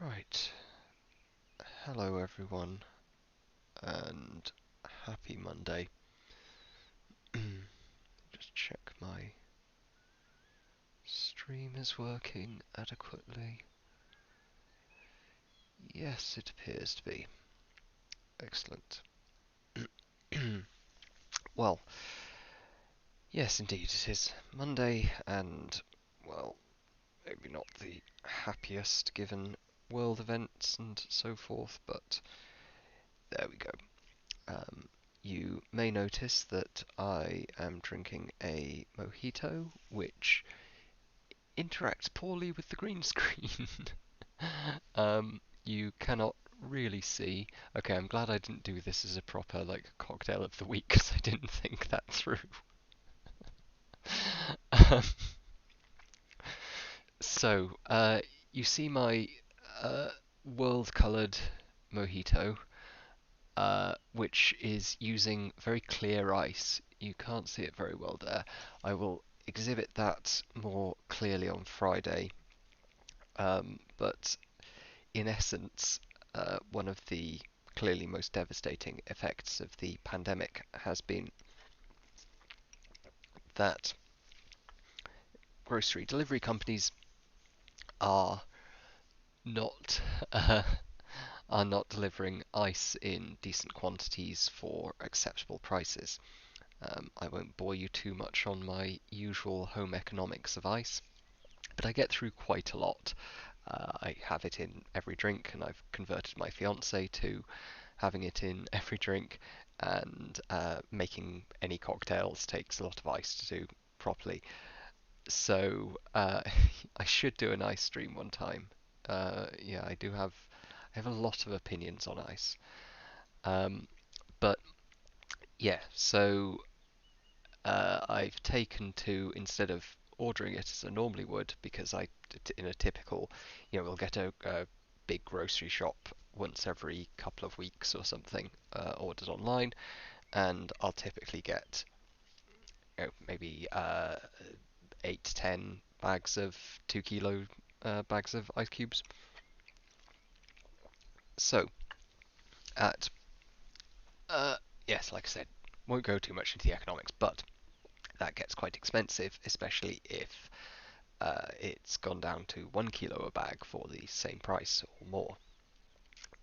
Right. Hello, everyone, and happy Monday. Just check my stream is working adequately. Yes, it appears to be. Excellent. Well, yes, indeed, it is Monday, and, well, maybe not the happiest given world events and so forth, but there we go. Um, you may notice that I am drinking a mojito, which interacts poorly with the green screen. You cannot really see. Okay, I'm glad I didn't do this as a proper cocktail of the week because I didn't think that through. um, so, you see my uh, world-coloured mojito, which is using very clear ice. You can't see it very well there. I will exhibit that more clearly on Friday. But in essence, one of the clearly most devastating effects of the pandemic has been that grocery delivery companies are not uh, are not delivering ice in decent quantities for acceptable prices. I won't bore you too much on my usual home economics of ice, but I get through quite a lot. I have it in every drink, and I've converted my fiance to having it in every drink, and making any cocktails takes a lot of ice to do properly. So I should do an ice stream one time. Yeah, I have a lot of opinions on ice. Um, but yeah, so I've taken to, instead of ordering it as I normally would, because in a typical, we'll get a big grocery shop once every couple of weeks or something, ordered online, and I'll typically get, maybe 8 to 10 bags of 2 kilo bags of ice cubes. So at yes, like I said, won't go too much into the economics, but that gets quite expensive, especially if it's gone down to 1 kilo a bag for the same price or more,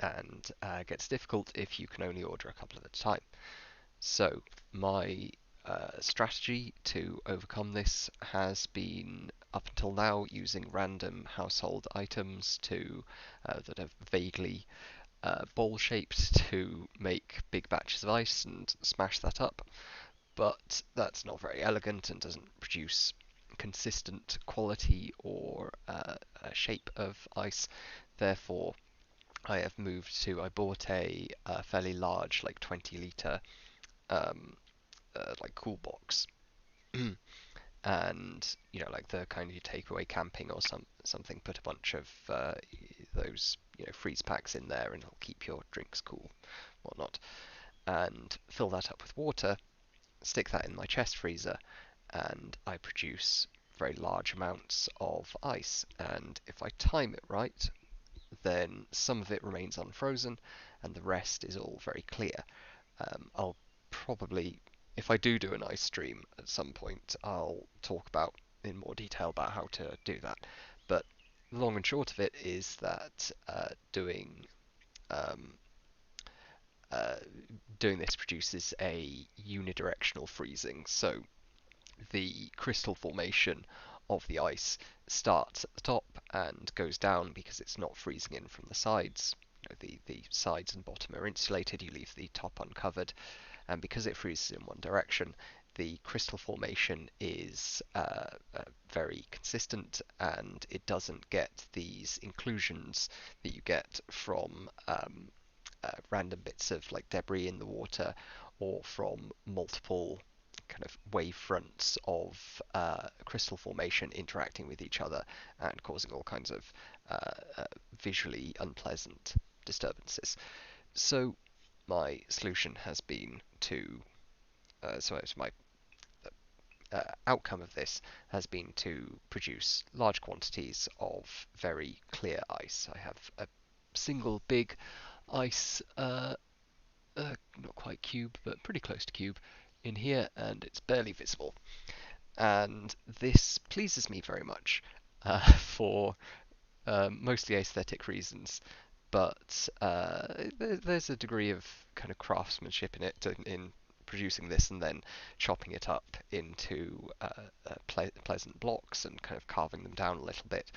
and gets difficult if you can only order a couple at a time. So my strategy to overcome this has been, up until now, using random household items to that are vaguely bowl shaped to make big batches of ice and smash that up. But that's not very elegant and doesn't produce consistent quality or shape of ice. Therefore, I bought a fairly large, like 20 litre, um, like cool box. And like the kind you take away camping or something, put a bunch of those freeze packs in there, and it'll keep your drinks cool, whatnot. And fill that up with water, stick that in my chest freezer, and I produce very large amounts of ice. And if I time it right, then some of it remains unfrozen, and the rest is all very clear. I'll probably, if I do an ice stream at some point, I'll talk about in more detail about how to do that. But the long and short of it is that um, uh, doing this produces a unidirectional freezing. So the crystal formation of the ice starts at the top and goes down because it's not freezing in from the sides. The sides and bottom are insulated, you leave the top uncovered, and because it freezes in one direction, the crystal formation is very consistent, and it doesn't get these inclusions that you get from random bits of like debris in the water, or from multiple kind of wave fronts of crystal formation interacting with each other and causing all kinds of visually unpleasant disturbances. So my solution has been to, so it's my outcome of this has been to produce large quantities of very clear ice. I have a single big ice, not quite cube, but pretty close to cube in here, and it's barely visible. And this pleases me very much for mostly aesthetic reasons, but there's a degree of kind of craftsmanship in it, in producing this and then chopping it up into pleasant blocks and kind of carving them down a little bit.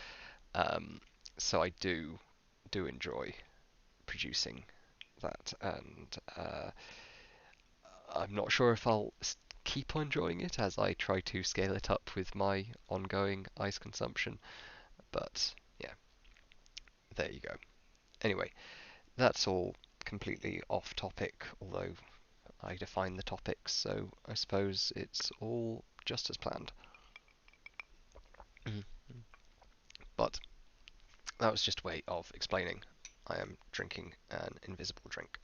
So I do enjoy producing that, and I'm not sure if I'll keep on enjoying it as I try to scale it up with my ongoing ice consumption. But yeah, there you go. Anyway, that's all completely off topic, although I define the topics, so I suppose it's all just as planned. But that was just a way of explaining I am drinking an invisible drink.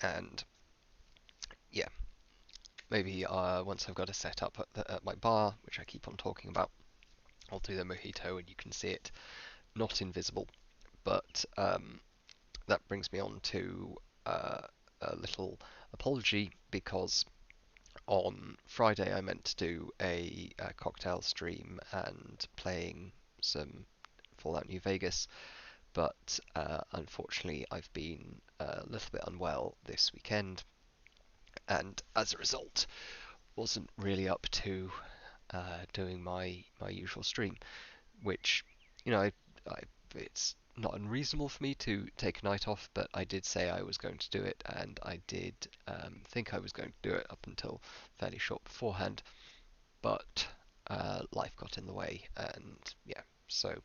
And yeah, maybe once I've got it set up at my bar, which I keep on talking about, I'll do the mojito and you can see it not invisible. But that brings me on to a little apology because on Friday I meant to do a cocktail stream and playing some Fallout New Vegas, but unfortunately I've been a little bit unwell this weekend, and as a result wasn't really up to doing my usual stream, which, you know, it's not unreasonable for me to take a night off, but I did say I was going to do it, and I did think I was going to do it up until fairly short beforehand, but life got in the way, and yeah, so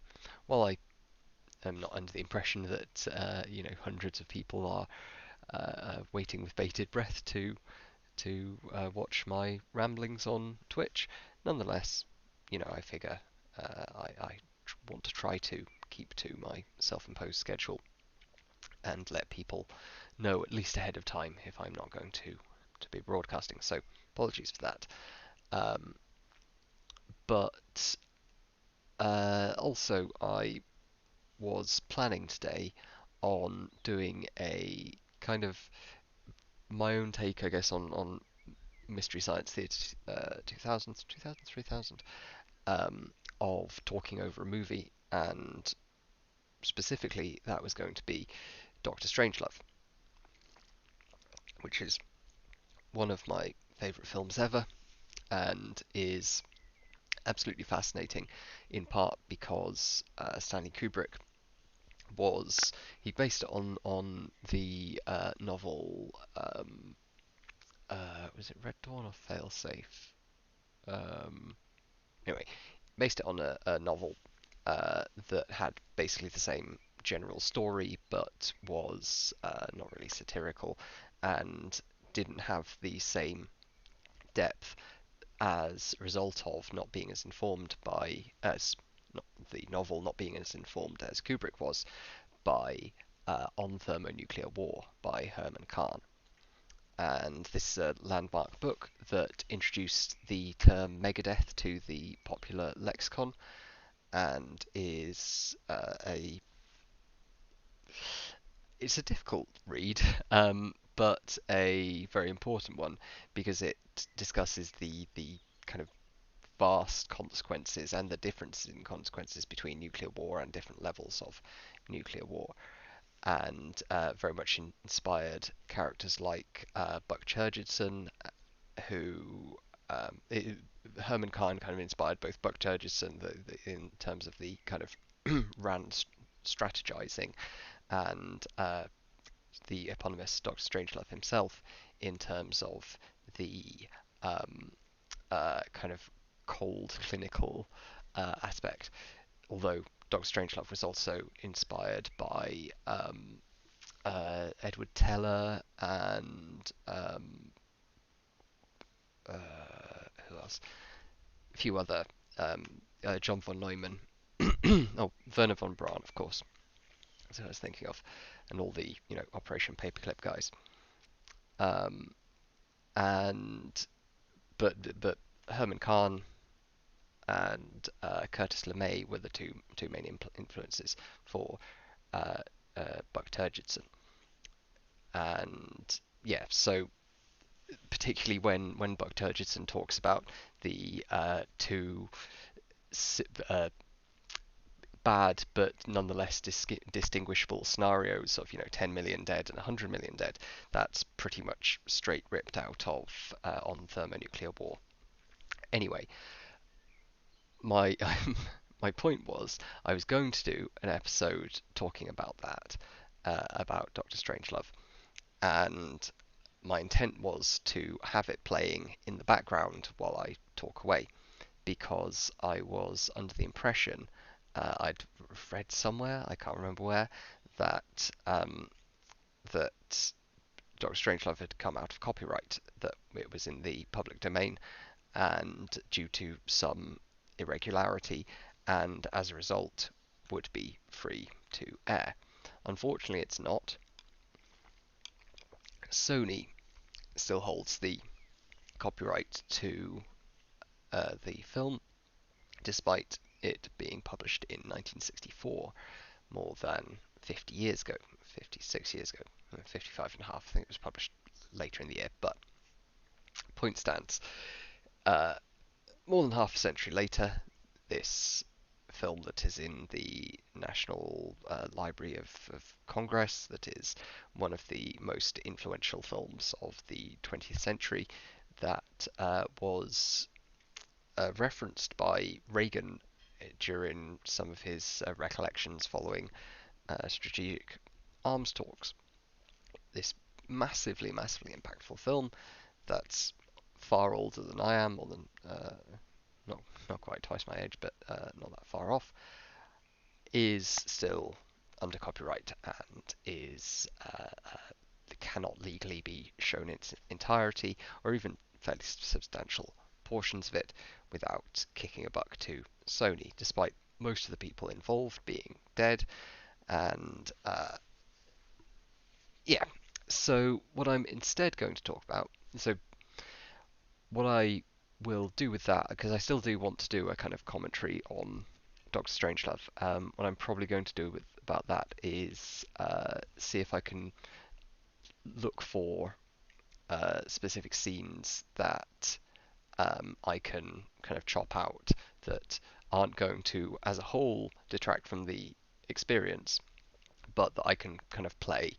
while I am not under the impression that hundreds of people are waiting with bated breath to watch my ramblings on Twitch, nonetheless, I figure I want to try to keep to my self-imposed schedule and let people know at least ahead of time if I'm not going to be broadcasting. So apologies for that. Um, but also I was planning today on doing a kind of my own take, I guess, on Mystery Science Theatre 2000, 2000, 3000, of talking over a movie, and specifically that was going to be Doctor Strangelove, which is one of my favourite films ever, and is absolutely fascinating, in part because Stanley Kubrick he based it on the novel, was it Red Dawn or Failsafe? Um, anyway, based it on a novel that had basically the same general story, but was not really satirical and didn't have the same depth as a result of not being as informed by as not, the novel not being as informed as Kubrick was by On Thermonuclear War by Herman Kahn. And this is a landmark book that introduced the term Megadeth to the popular lexicon, and is it's a difficult read, but a very important one because it discusses the kind of vast consequences and the differences in consequences between nuclear war and different levels of nuclear war, and very much inspired characters like Buck Churchison, who Herman Kahn kind of inspired both Buck Churchison in terms of the kind of Rand strategizing, and the eponymous Doctor Strangelove himself in terms of the um, kind of cold clinical aspect. Although Doctor Strangelove was also inspired by Edward Teller and who else? A few other John von Neumann, oh, Werner von Braun, of course. That's what I was thinking of, and all the Operation Paperclip guys. Um, and but Herman Kahn and Curtis LeMay were the two main influences for uh, Buck Turgidson. And yeah, so particularly when Buck Turgidson talks about the two uh, bad but nonetheless distinguishable scenarios of 10 million dead and 100 million dead, that's pretty much straight ripped out of On Thermonuclear War. Anyway, my my point was I was going to do an episode talking about that, about Doctor Strangelove, and my intent was to have it playing in the background while I talk away, because I was under the impression, I'd read somewhere, I can't remember where, that that Doctor Strangelove had come out of copyright, that it was in the public domain, and due to some irregularity, and as a result would be free to air. Unfortunately, it's not. Sony still holds the copyright to the film, despite it being published in 1964, more than 50 years ago, 56 years ago, 55 and a half. I think it was published later in the year, but point stands. Uh, More than half a century later, this film that is in the National Library of Congress, that is one of the most influential films of the 20th century, that was referenced by Reagan during some of his recollections following strategic arms talks. This massively, massively impactful film that's far older than I am, more than not not quite twice my age, but not that far off, is still under copyright and is cannot legally be shown in its entirety, or even fairly substantial portions of it, without kicking a buck to Sony, despite most of the people involved being dead. And yeah, so what I'm instead going to talk about, so what I will do with that, because I still do want to do a kind of commentary on Doctor Strangelove. What I'm probably going to do about that is see if I can look for specific scenes that I can kind of chop out, that aren't going to, as a whole, detract from the experience, but that I can kind of play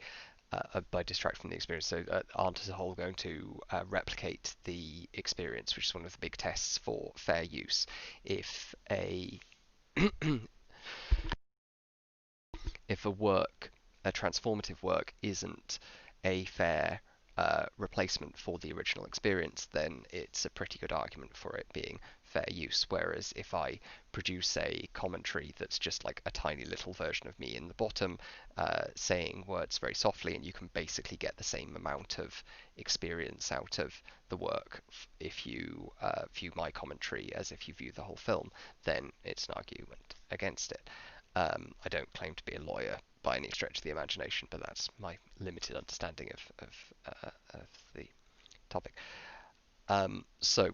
by distract from the experience. So aren't as a whole going to replicate the experience, which is one of the big tests for fair use. If a if a transformative work, isn't a fair replacement for the original experience, then it's a pretty good argument for it being fair use. Whereas if I produce a commentary that's just like a tiny little version of me in the bottom, saying words very softly, and you can basically get the same amount of experience out of the work if you view my commentary as if you view the whole film, then it's an argument against it. I don't claim to be a lawyer by any stretch of the imagination, but that's my limited understanding of the topic. So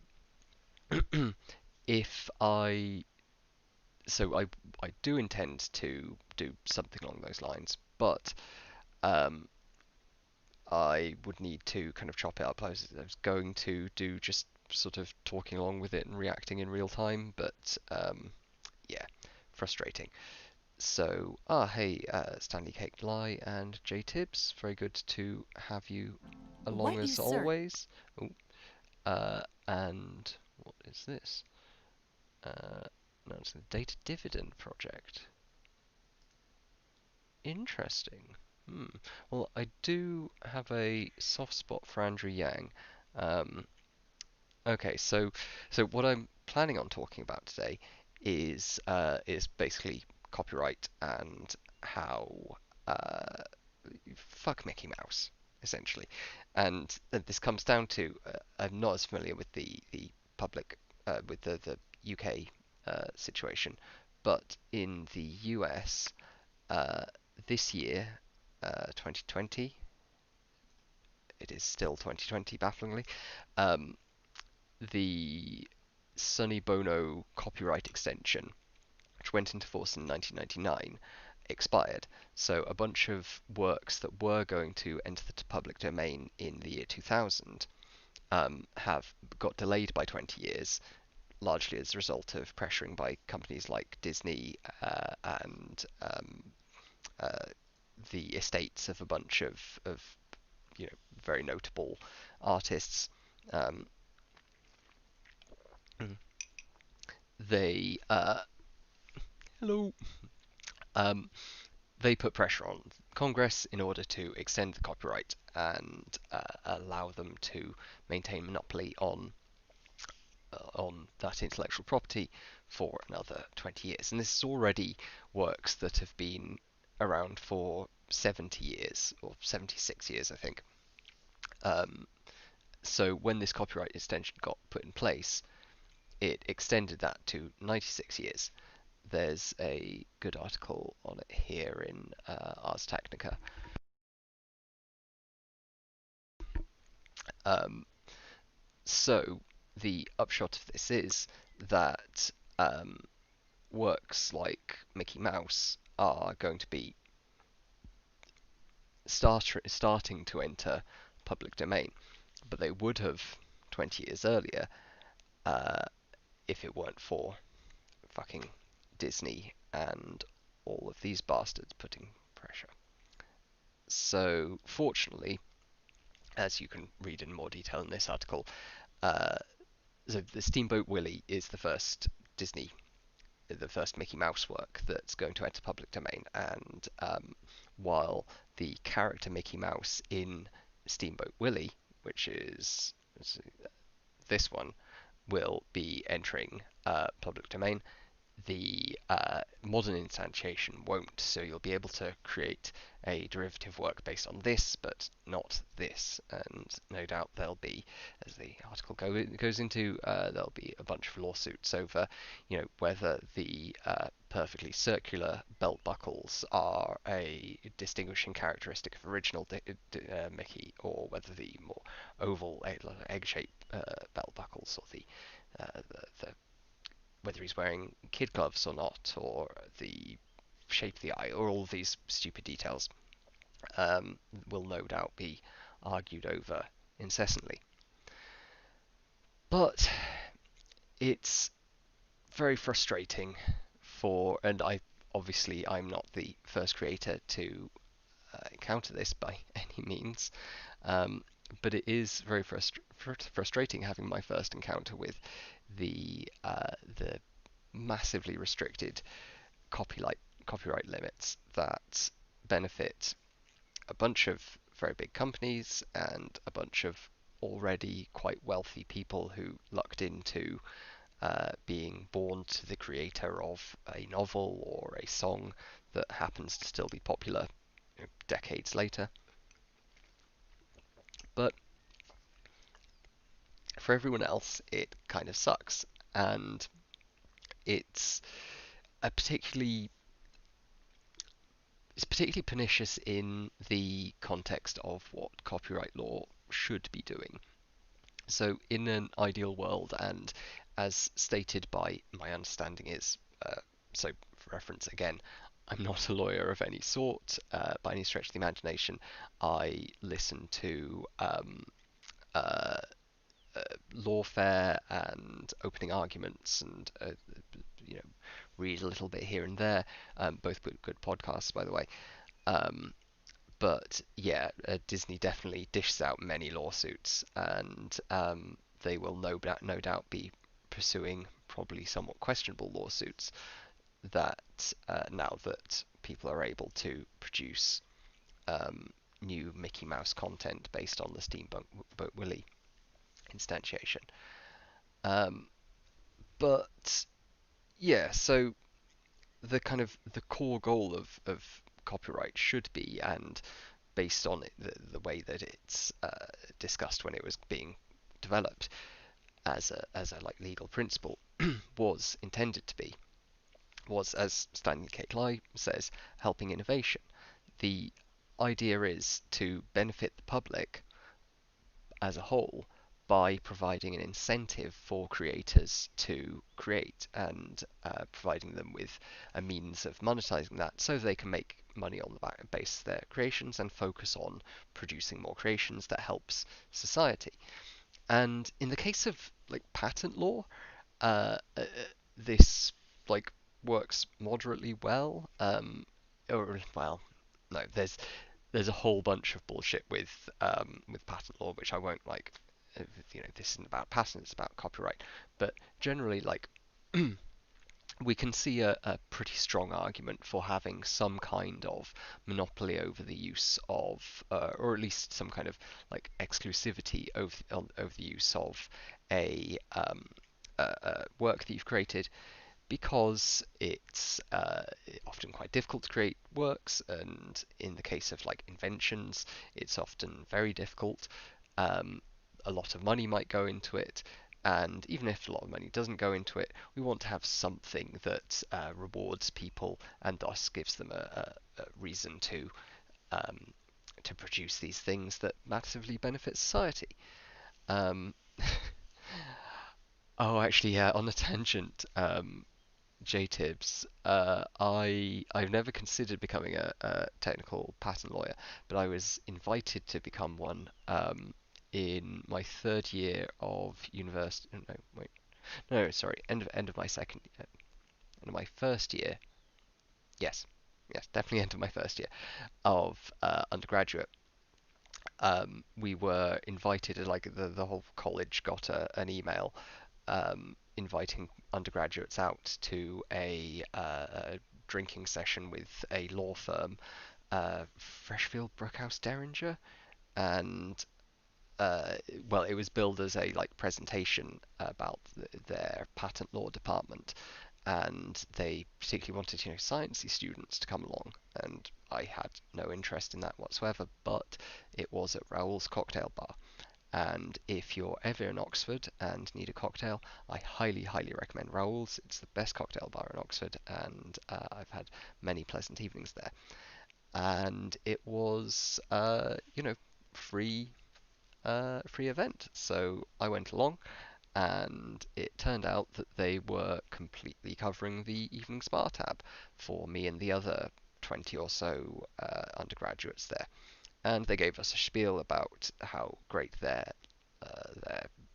if I so I do intend to do something along those lines, but um, I would need to kind of chop it up. I was going to do just sort of talking along with it and reacting in real time, but yeah, frustrating. So, hey, Stanley Cake Bly and J Tibbs, very good to have you along What you as search. always. Oh, and what is this? No, it's the Data Dividend Project. Interesting. Hmm. Well, I do have a soft spot for Andrew Yang. Um, okay, so what I'm planning on talking about today is basically copyright and how uh, fuck Mickey Mouse, essentially. And this comes down to I'm not as familiar with the public with the UK situation, but in the US uh, this year, 2020, it is still 2020, bafflingly. Um, the Sonny Bono copyright extension, which went into force in 1999, expired. So a bunch of works that were going to enter the public domain in the year 2000 have got delayed by 20 years, largely as a result of pressuring by companies like Disney and uh, the estates of a bunch of very notable artists. Um, they hello. Um, they put pressure on Congress in order to extend the copyright and allow them to maintain monopoly on that intellectual property for another 20 years. And this is already works that have been around for 70 years or 76 years, I think. Um, so when this copyright extension got put in place, it extended that to 96 years. There's a good article on it here in Ars Technica. Um, so the upshot of this is that works like Mickey Mouse are going to be starting to enter public domain, but they would have 20 years earlier uh, if it weren't for fucking Disney and all of these bastards putting pressure. So, fortunately, as you can read in more detail in this article, uh, so the Steamboat Willie is the first Mickey Mouse work that's going to enter public domain, and while the character Mickey Mouse in Steamboat Willie, which is this one, will be entering public domain, the modern instantiation won't. So you'll be able to create a derivative work based on this, but not this. And no doubt there'll be, as the article goes into, there'll be a bunch of lawsuits over, whether the perfectly circular belt buckles are a distinguishing characteristic of original Mickey, or whether the more oval egg-shaped belt buckles, or the whether he's wearing kid gloves or not, or the shape of the eye, or all these stupid details, will no doubt be argued over incessantly. But it's very frustrating and I'm not the first creator to encounter this by any means, um, but it is very frustrating having my first encounter with the massively restricted copyright limits that benefit a bunch of very big companies and a bunch of already quite wealthy people who lucked into being born to the creator of a novel or a song that happens to still be popular decades later. But for everyone else, it kind of sucks, and it's a particularly it's particularly pernicious in the context of what copyright law should be doing. So, in an ideal world, and as stated by my understanding is, so for reference again, I'm not a lawyer of any sort by any stretch of the imagination. I listen to uh, lawfare and opening arguments, and you know, read a little bit here and there. Both good podcasts, by the way. Um, but yeah, Disney definitely dishes out many lawsuits, and they will no doubt be pursuing probably somewhat questionable lawsuits that now that people are able to produce um, new Mickey Mouse content based on the Steamboat Willie instantiation. Um, but yeah, so the core goal of copyright should be, and based on the way that it's discussed when it was being developed as a like legal principle, was intended to be, was, as Stanley K. Cly says, helping innovation. The idea is to benefit the public as a whole by providing an incentive for creators to create and providing them with a means of monetizing that so they can make money on the base of their creations and focus on producing more creations that helps society. And in the case of like patent law, this like works moderately well. Or well, no, there's a whole bunch of bullshit with patent law, which I won't like. This isn't about patent; it's about copyright. But generally, like we can see a pretty strong argument for having some kind of monopoly over the use of, or at least some kind of like exclusivity over the use of a work that you've created, because it's often quite difficult to create works, and in the case of like inventions, it's often very difficult. Um, a lot of money might go into it, and even if a lot of money doesn't go into it, we want to have something that rewards people and thus gives them a reason um, to produce these things that massively benefit society. Um, oh, actually, yeah, on a tangent, JTIBS, I've never considered becoming a technical patent lawyer, but I was invited to become one in my third year of university. No, wait, no, sorry, end of my end of my first year. Yes, yes, definitely end of my first year of undergraduate. We were invited, like the whole college got an email inviting undergraduates out to a drinking session with a law firm, Freshfield Brookhouse Derringer, and uh, well, it was billed as a like presentation about their patent law department, and they particularly wanted sciencey students to come along, and I had no interest in that whatsoever. But it was at Raoul's Cocktail Bar, and if you're ever in Oxford and need a cocktail, I highly, highly recommend Raoul's. It's the best cocktail bar in Oxford, and I've had many pleasant evenings there. And it was, free, free event. So I went along, and it turned out that they were completely covering the evening's bar tab for me and the other 20 or so undergraduates there, and they gave us a spiel about how great their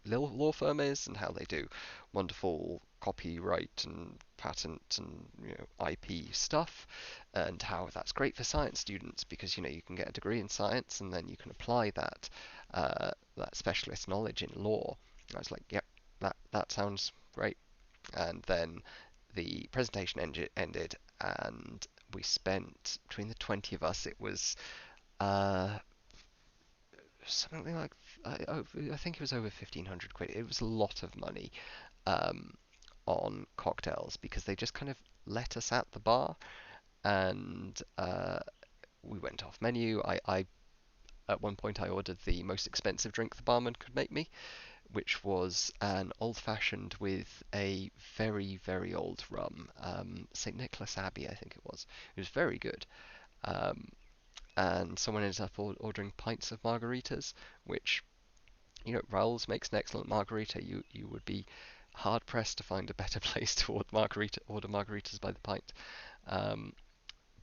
law firm is and how they do wonderful copyright and patent and IP stuff, and how that's great for science students because you can get a degree in science and then you can apply that specialist knowledge in law. And I was like, yep, that sounds great. And then the presentation ended, and we spent, between the 20 of us, it was uh, something like I think it was over 1,500 quid. It was a lot of money um, on cocktails because they just kind of let us at the bar, and we went off menu. I at one point I ordered the most expensive drink the barman could make me, which was an old fashioned with a very, very old rum, St. Nicholas Abbey, I think it was. It was very good. Um, and someone ended up ordering pints of margaritas, which, Raoul's makes an excellent margarita. You would be hard pressed to find a better place to order margaritas by the pint. Um,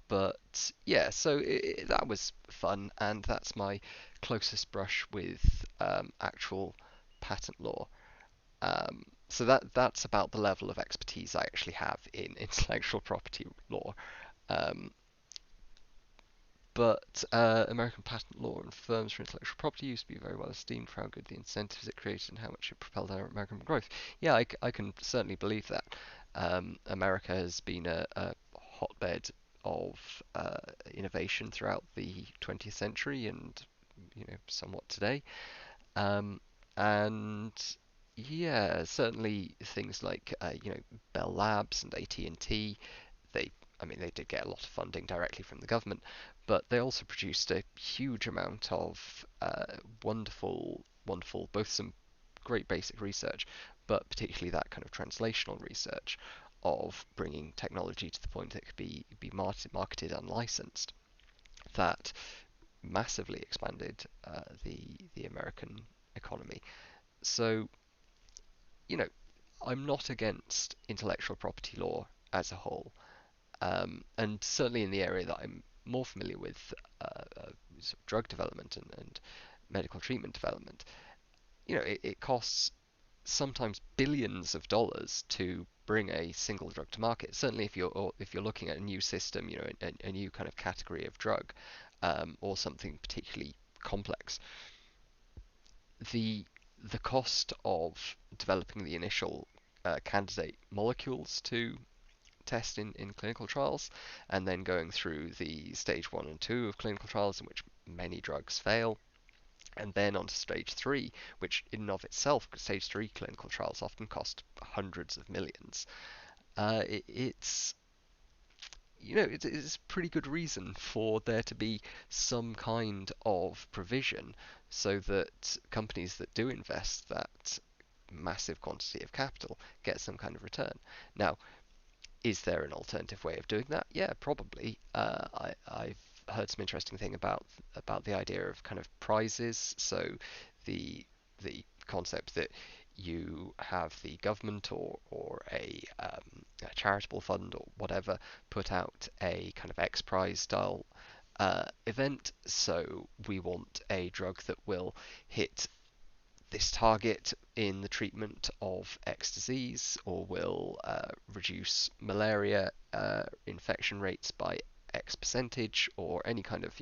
but yeah, so that was fun, and that's my closest brush with actual patent law. So that's about the level of expertise I actually have in intellectual property law. Um, but American patent law and firms for intellectual property used to be very well esteemed for how good the incentives it created and how much it propelled our American growth. Yeah, I can certainly believe that. America has been a hotbed of innovation throughout the 20th century and somewhat today. Um, and yeah, certainly things like Bell Labs and AT&T, they I mean they did get a lot of funding directly from the government, but they also produced a huge amount of wonderful, both some great basic research, but particularly that kind of translational research of bringing technology to the point that it could be marketed unlicensed. That massively expanded the American economy. So, you know, I'm not against intellectual property law as a whole, and certainly in the area that I'm more familiar with, sort of drug development and medical treatment development. It costs sometimes billions of dollars to bring a single drug to market. Certainly, if you're looking at a new system, a new kind of category of drug, or something particularly complex, the the cost of developing the initial candidate molecules to test in clinical trials, and then going through the stage 1 and 2 of clinical trials in which many drugs fail, and then on to stage 3, which in and of itself, stage 3 clinical trials often cost hundreds of millions. It's pretty good reason for there to be some kind of provision so that companies that do invest that massive quantity of capital get some kind of return. Now, is there an alternative way of doing that? Yeah, probably. I've heard some interesting thing about the idea of kind of prizes. So the concept that you have the government or a charitable fund or whatever put out a kind of X Prize style event. So we want a drug that will hit this target in the treatment of X disease, or will reduce malaria infection rates by X percentage, or any kind of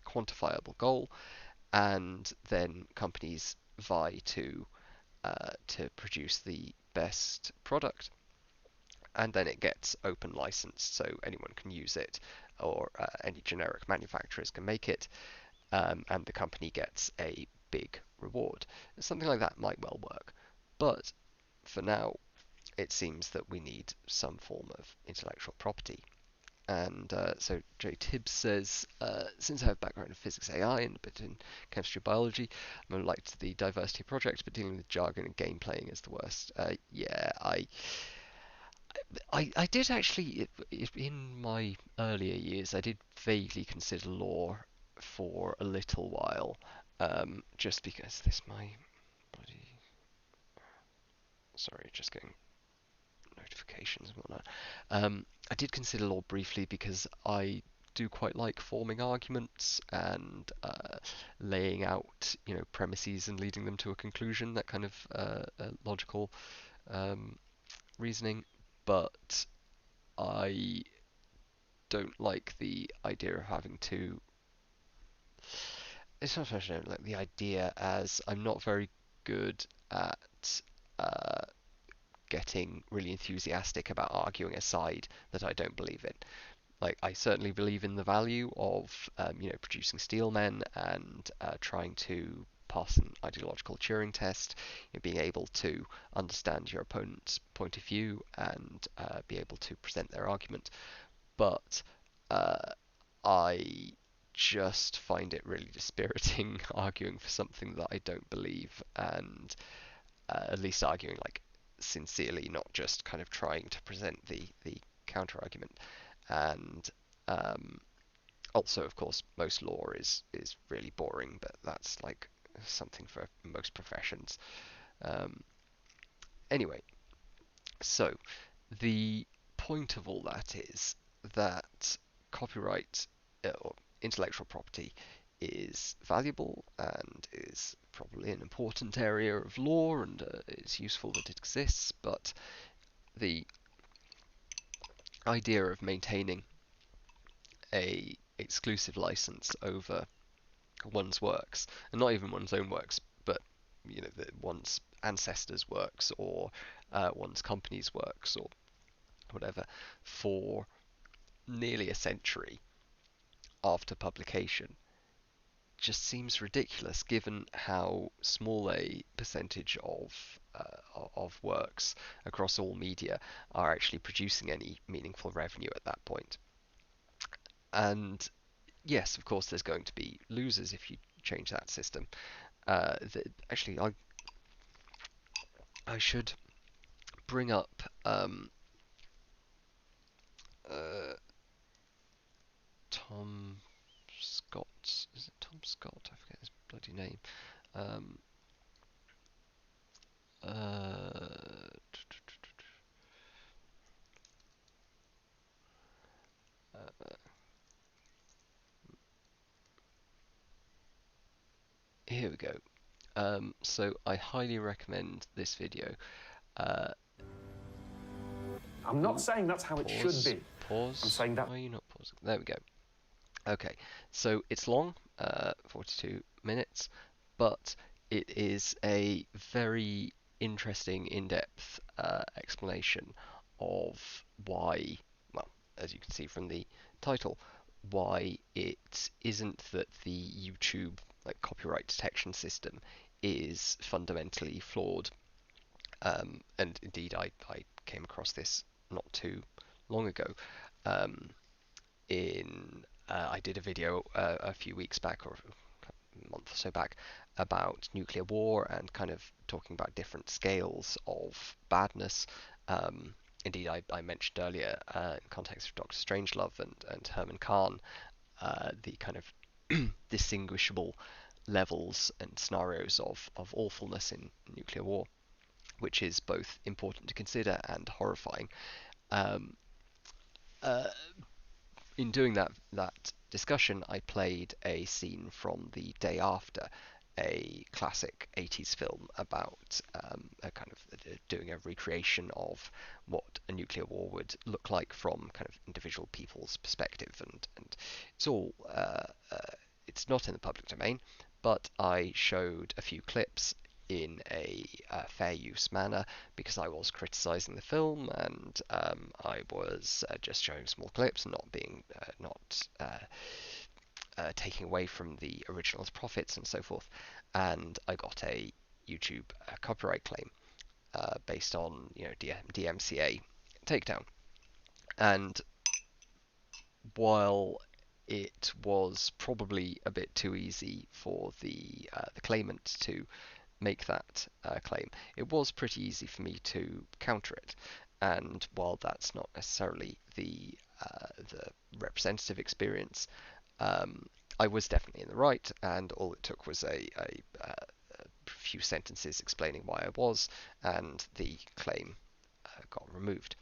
quantifiable goal, and then companies vie to produce the best product, and then it gets open licensed so anyone can use it, or any generic manufacturers can make it, and the company gets a big reward. Something like that might well work. But for now, it seems that we need some form of intellectual property. And so Jay Tibbs says, since I have a background in physics AI and a bit in chemistry biology, I liked the diversity project, but dealing with jargon and game playing is the worst. Yeah, I did actually, in my earlier years, I did vaguely consider law for a little while, just because this my bloody, sorry, just getting notifications and whatnot. I did consider law briefly because I do quite like forming arguments and laying out, premises and leading them to a conclusion, that kind of logical um, reasoning. But I don't like the idea of having to. It's not so much I don't like the idea as I'm not very good at uh, getting really enthusiastic about arguing a side that I don't believe in. Like, I certainly believe in the value of producing steel men and trying to pass an ideological Turing test, being able to understand your opponent's point of view and be able to present their argument. But uh, I just find it really dispiriting arguing for something that I don't believe, and at least arguing like sincerely, not just kind of trying to present the counter argument. And um, also, of course, most law is really boring, but that's like something for most professions. Um, anyway, so the point of all that is that copyright or intellectual property is valuable and is probably an important area of law, and it's useful that it exists, but the idea of maintaining a exclusive license over one's works, and not even one's own works, but one's ancestors' works, or one's company's works, or whatever, for nearly a century after publication, just seems ridiculous given how small a percentage of works across all media are actually producing any meaningful revenue at that point. And yes, of course, there's going to be losers if you change that system. Actually, I should bring up uh, Tom Scott. Is it Tom Scott? I forget his bloody name. Um, Uh, Here we go. So I highly recommend this video. Uh, I'm not ooh, saying that's how it should pause, be. I'm pause. saying that Why are you not pausing? There we go. Okay, so it's long, 42 minutes, but it is a very interesting, in-depth explanation of why, well, as you can see from the title, why it isn't that the YouTube copyright detection system is fundamentally flawed. And indeed, I came across this not too long ago. Um, in I did a video a few weeks back, or a month or so back, about nuclear war and kind of talking about different scales of badness. Indeed, I mentioned earlier, in context of Dr. Strangelove and Herman Kahn, the kind of distinguishable levels and scenarios of awfulness in nuclear war, which is both important to consider and horrifying. Um, uh, in doing that discussion, I played a scene from The Day After, a classic 80s film about a kind of doing a recreation of what a nuclear war would look like from kind of individual people's perspective, and it's all it's not in the public domain, but I showed a few clips in a fair use manner because I was criticizing the film, and I was just showing small clips, not being not taking away from the original's profits and so forth. And I got a YouTube copyright claim based on DMCA takedown. And while it was probably a bit too easy for the claimant to make that claim, it was pretty easy for me to counter it. And while that's not necessarily the representative experience, um, I was definitely in the right, and all it took was a few sentences explaining why I was, and the claim got removed.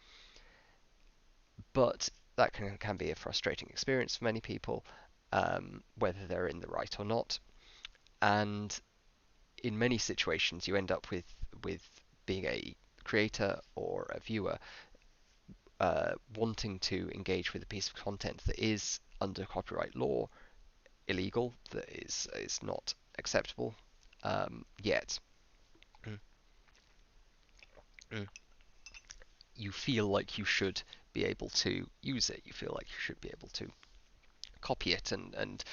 But that can be a frustrating experience for many people, whether they're in the right or not. And in many situations, you end up with being a creator or a viewer wanting to engage with a piece of content that is under copyright law illegal, that is not acceptable yet. Mm, mm. You feel like you should be able to use it. You feel like you should be able to copy it and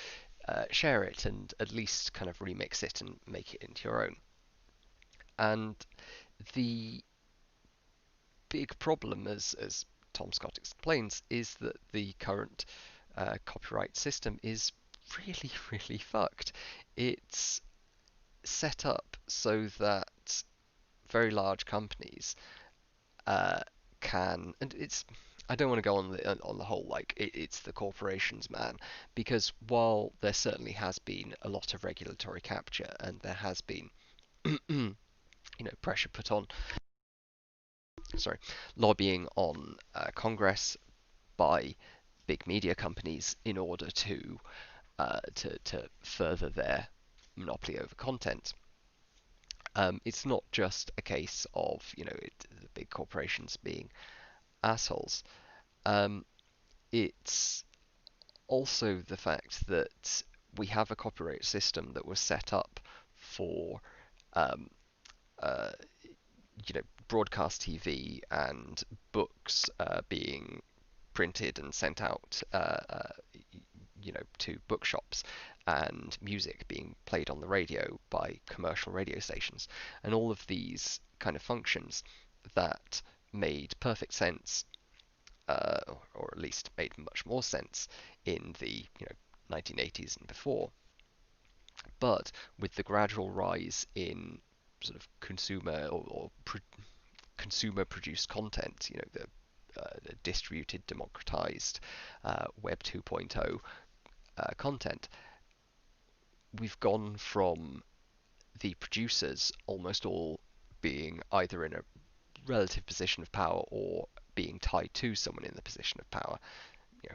share it and at least kind of remix it and make it into your own. And the big problem, as Tom Scott explains, is that the current copyright system is really, really fucked. It's set up so that very large companies uh, can, and it's. I don't want to go on the whole like it's the corporations, man, because while there certainly has been a lot of regulatory capture and there has been pressure put on, sorry, lobbying on Congress by big media companies in order to further their monopoly over content. It's not just a case of the big corporations being assholes. Um, it's also the fact that we have a copyright system that was set up for um, uh, broadcast TV and books being printed and sent out to bookshops, and music being played on the radio by commercial radio stations, and all of these kind of functions that made perfect sense, or at least made much more sense in the 1980s and before. But with the gradual rise in sort of consumer or consumer produced content, the distributed, democratized Web 2.0 content, we've gone from the producers almost all being either in a relative position of power or being tied to someone in the position of power.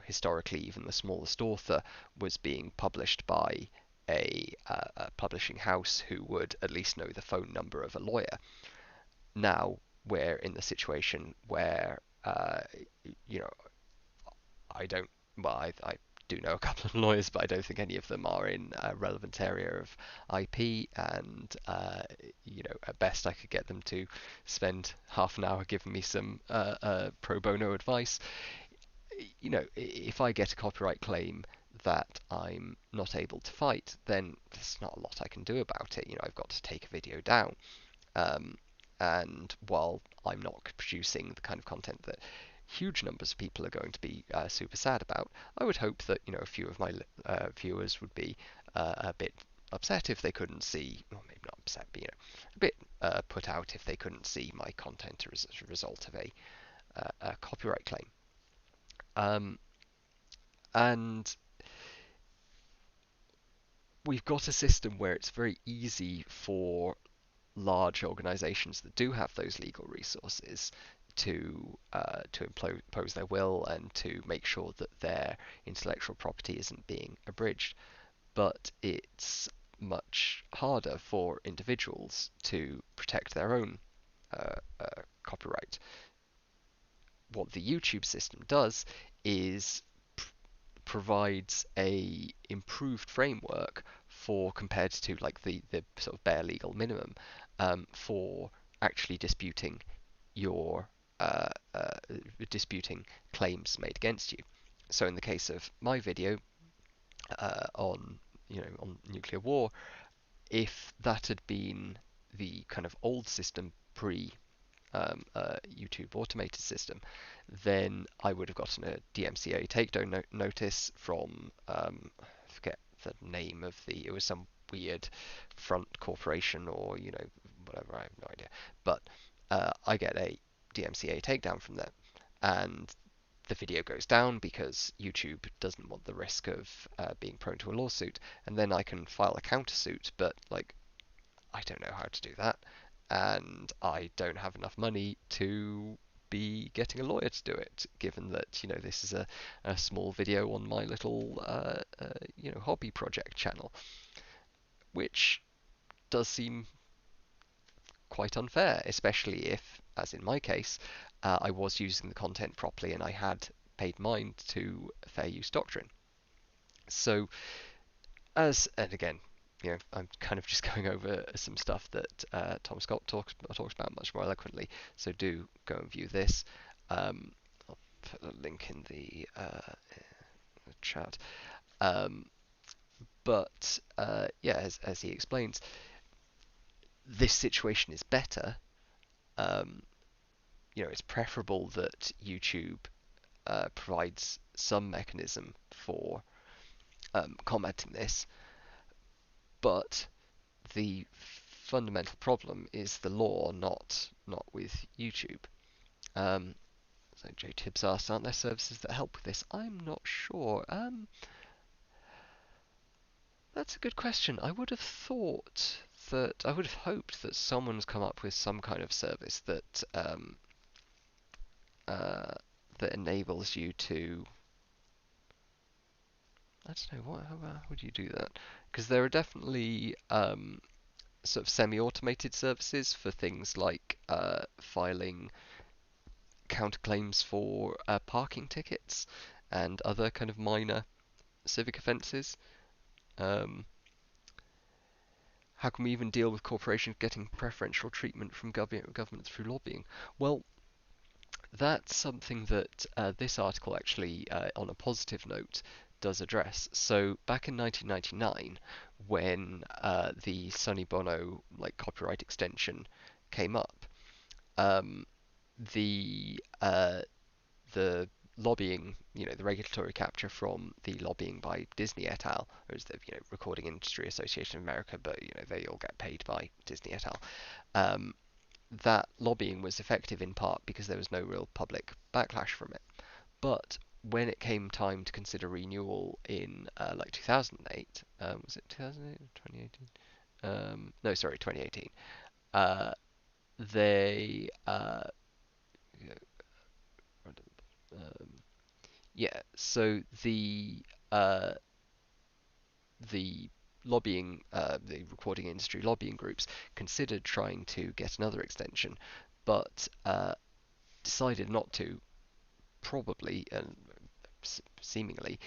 Historically, even the smallest author was being published by a publishing house who would at least know the phone number of a lawyer. Now we're in the situation where, you know, I don't, well, I do know a couple of lawyers, but I don't think any of them are in a relevant area of IP. And, at best I could get them to spend half an hour giving me some pro bono advice. If I get a copyright claim that I'm not able to fight, then there's not a lot I can do about it. I've got to take a video down. Um, and while I'm not producing the kind of content that huge numbers of people are going to be super sad about, I would hope that a few of my viewers would be a bit upset if they couldn't see, or maybe not upset, but a bit put out if they couldn't see my content as a result of a copyright claim. Um, and we've got a system where it's very easy for large organizations that do have those legal resources to impose their will and to make sure that their intellectual property isn't being abridged. But it's much harder for individuals to protect their own copyright. What the YouTube system does is provides a improved framework for, compared to like the sort of bare legal minimum, for actually your uh, uh, disputing claims made against you. So in the case of my video on nuclear war, if that had been the kind of old system pre YouTube automated system, then I would have gotten a DMCA takedown notice from, I forget the name of it was some weird front corporation or, whatever, I have no idea. But I get a DMCA takedown from them, and the video goes down because YouTube doesn't want the risk of being prone to a lawsuit, and then I can file a countersuit, but like I don't know how to do that, and I don't have enough money to be getting a lawyer to do it, given that this is a small video on my little hobby project channel, which does seem quite unfair, especially if, as in my case, I was using the content properly and I had paid mind to fair use doctrine. So and again, I'm kind of just going over some stuff that Tom Scott talks about much more eloquently. So do go and view this. I'll put a link in the chat. Um, but yeah, as he explains, this situation is better. Um, it's preferable that YouTube provides some mechanism for combating this, but the fundamental problem is the law, not with YouTube. Um, so Joe Tibbs asked, aren't there services that help with this? I'm not sure. That's a good question. I would have hoped that someone's come up with some kind of service uh, that enables you to. I don't know how would you do that? Because there are definitely sort of semi-automated services for things like filing counterclaims for parking tickets and other kind of minor civic offences. Um, how can we even deal with corporations getting preferential treatment from government through lobbying? Well, that's something that this article actually, on a positive note, does address. So back in 1999, when the Sonny Bono copyright extension came up, um, the the lobbying, the regulatory capture from the lobbying by Disney et al., or is the Recording Industry Association of America, but they all get paid by Disney et al. Um, that lobbying was effective in part because there was no real public backlash from it. But when it came time to consider renewal in 2008, was it 2008 or 2018? No, sorry, 2018. they um, yeah, so uh, the the recording industry lobbying groups considered trying to get another extension, but decided not to, probably and seemingly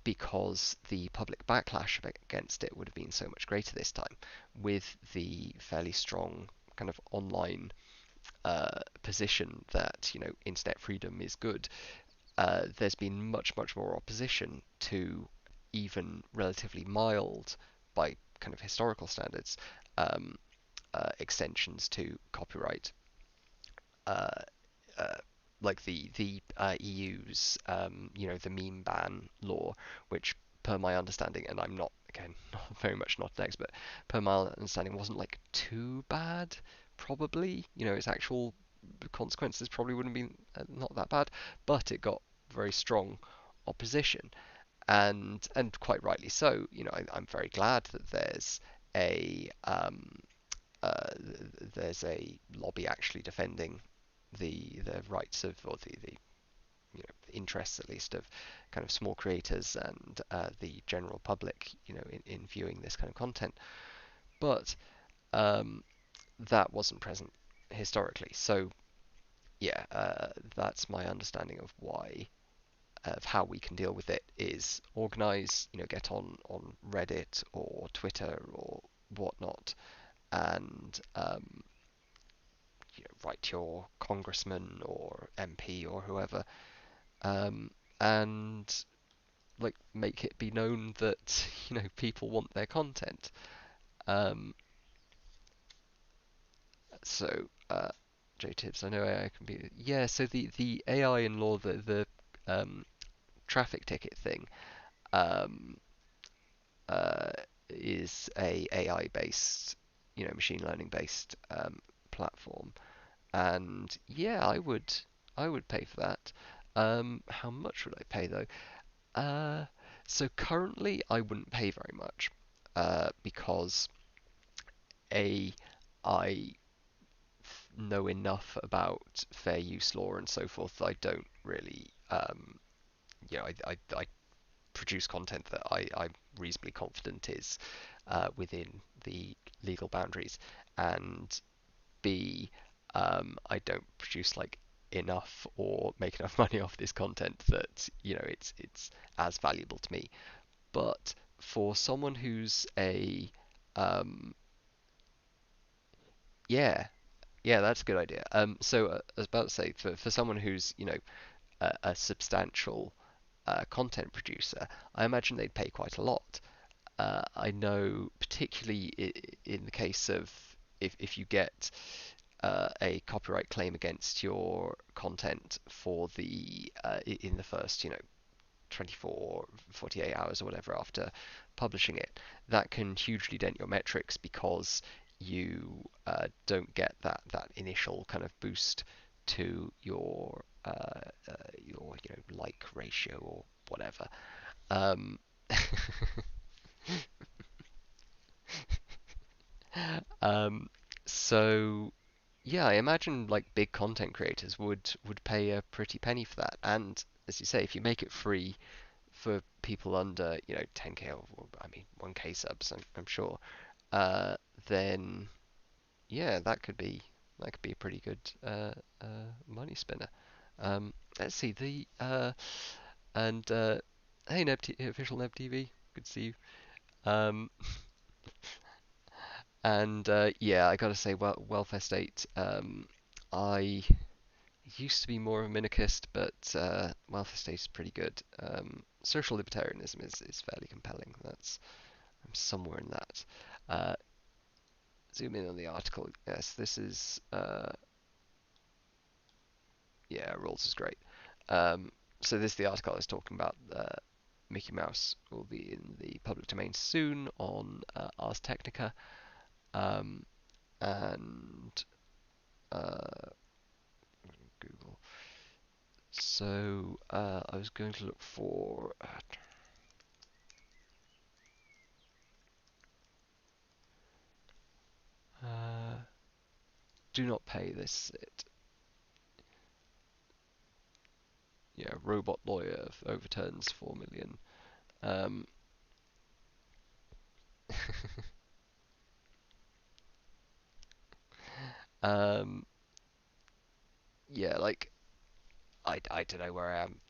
because the public backlash against it would have been so much greater this time, with the fairly strong kind of online position that internet freedom is good. There's been much more opposition to even relatively mild, by kind of historical standards, um, extensions to copyright, uh, uh, like the EU's the meme ban law, which per my understanding, and I'm not, again, not very much not an expert, per my understanding wasn't like too bad. Probably, its actual consequences probably wouldn't be not that bad, but it got very strong opposition, and quite rightly so. I'm very glad that a um, there's a lobby actually defending the rights of, or the interests at least of kind of small creators and the general public, in viewing this kind of content. But um, that wasn't present historically. So yeah, that's my understanding of why, of how we can deal with it, is organize, get on Reddit or Twitter or whatnot, and write to your congressman or MP or whoever, um, and like make it be known that people want their content. Um, so J Tibbs, I know AI can be, yeah. So the AI in law, the traffic ticket thing, um, uh, is a AI based, machine learning based platform, and yeah, I would pay for that. How much would I pay though? Uh, so currently I wouldn't pay very much, because a I know enough about fair use law and so forth that I don't really, I produce content that I'm reasonably confident is within the legal boundaries, and B, I don't produce like enough or make enough money off this content that it's as valuable to me. But for someone who's a yeah, yeah, that's a good idea. So I was about to say, for someone who's a substantial content producer, I imagine they'd pay quite a lot. I know, particularly in the case of, if you get a copyright claim against your content for in the first 24, 48 hours or whatever after publishing it, that can hugely dent your metrics, because you don't get that initial kind of boost to your like ratio or whatever. Um, um, so yeah, I imagine like big content creators would pay a pretty penny for that. And as you say, if you make it free for people under 10k, or I mean 1k subs, I'm sure, uh, then yeah, that could be a pretty good money spinner. Let's see the and hey official Neb TV, good to see you. Um, and yeah, I gotta say, well, welfare state. I used to be more of a minarchist, but welfare state is pretty good. Social libertarianism is fairly compelling. I'm somewhere in that. Uh, Zoom in on the article. Yes, this is yeah, rules is great. So this is the article I was talking about. Mickey Mouse will be in the public domain soon on Ars Technica, um, and Google. So I was going to look for. Uh, do not pay this. Yeah, robot lawyer overturns 4 million. Um, um, yeah, like I don't know where I am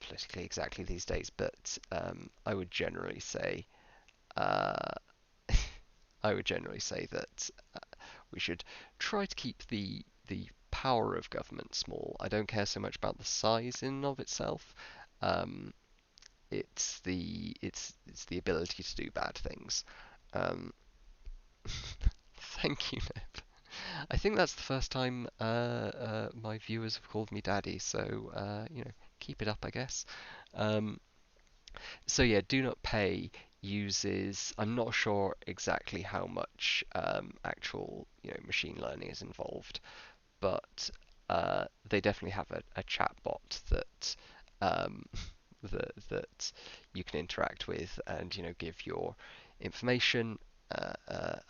politically exactly these days, but I would generally say uh, I would generally say that we should try to keep the power of government small. I don't care so much about the size in and of itself. Um, it's the ability to do bad things. Um, thank you, Neb. I think that's the first time my viewers have called me daddy, so keep it up, I guess. Um, so yeah, do not pay uses. I'm not sure exactly how much actual machine learning is involved, but they definitely have a chatbot that um, that you can interact with and give your information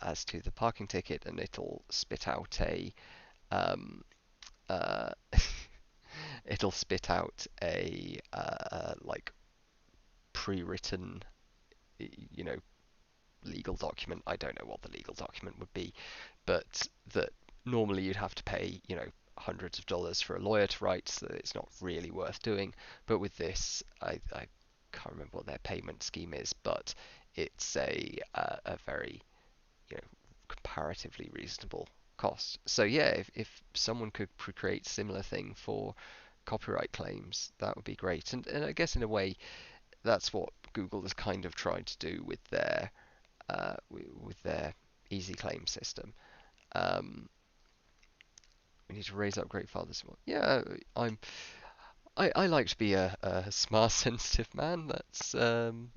as to the parking ticket, and it'll spit out a uh, it'll spit out a like pre-written you know legal document. I don't know what the legal document would be, but that normally you'd have to pay, hundreds of dollars for a lawyer to write, so that it's not really worth doing. But with this, I can't remember what their payment scheme is, but it's a very, comparatively reasonable cost. So yeah, if someone could create similar thing for copyright claims, that would be great. And I guess in a way, that's what Google has kind of tried to do with their easy claim system. Um, we need to raise up great fathers more. Yeah, I like to be a smart, sensitive man. That's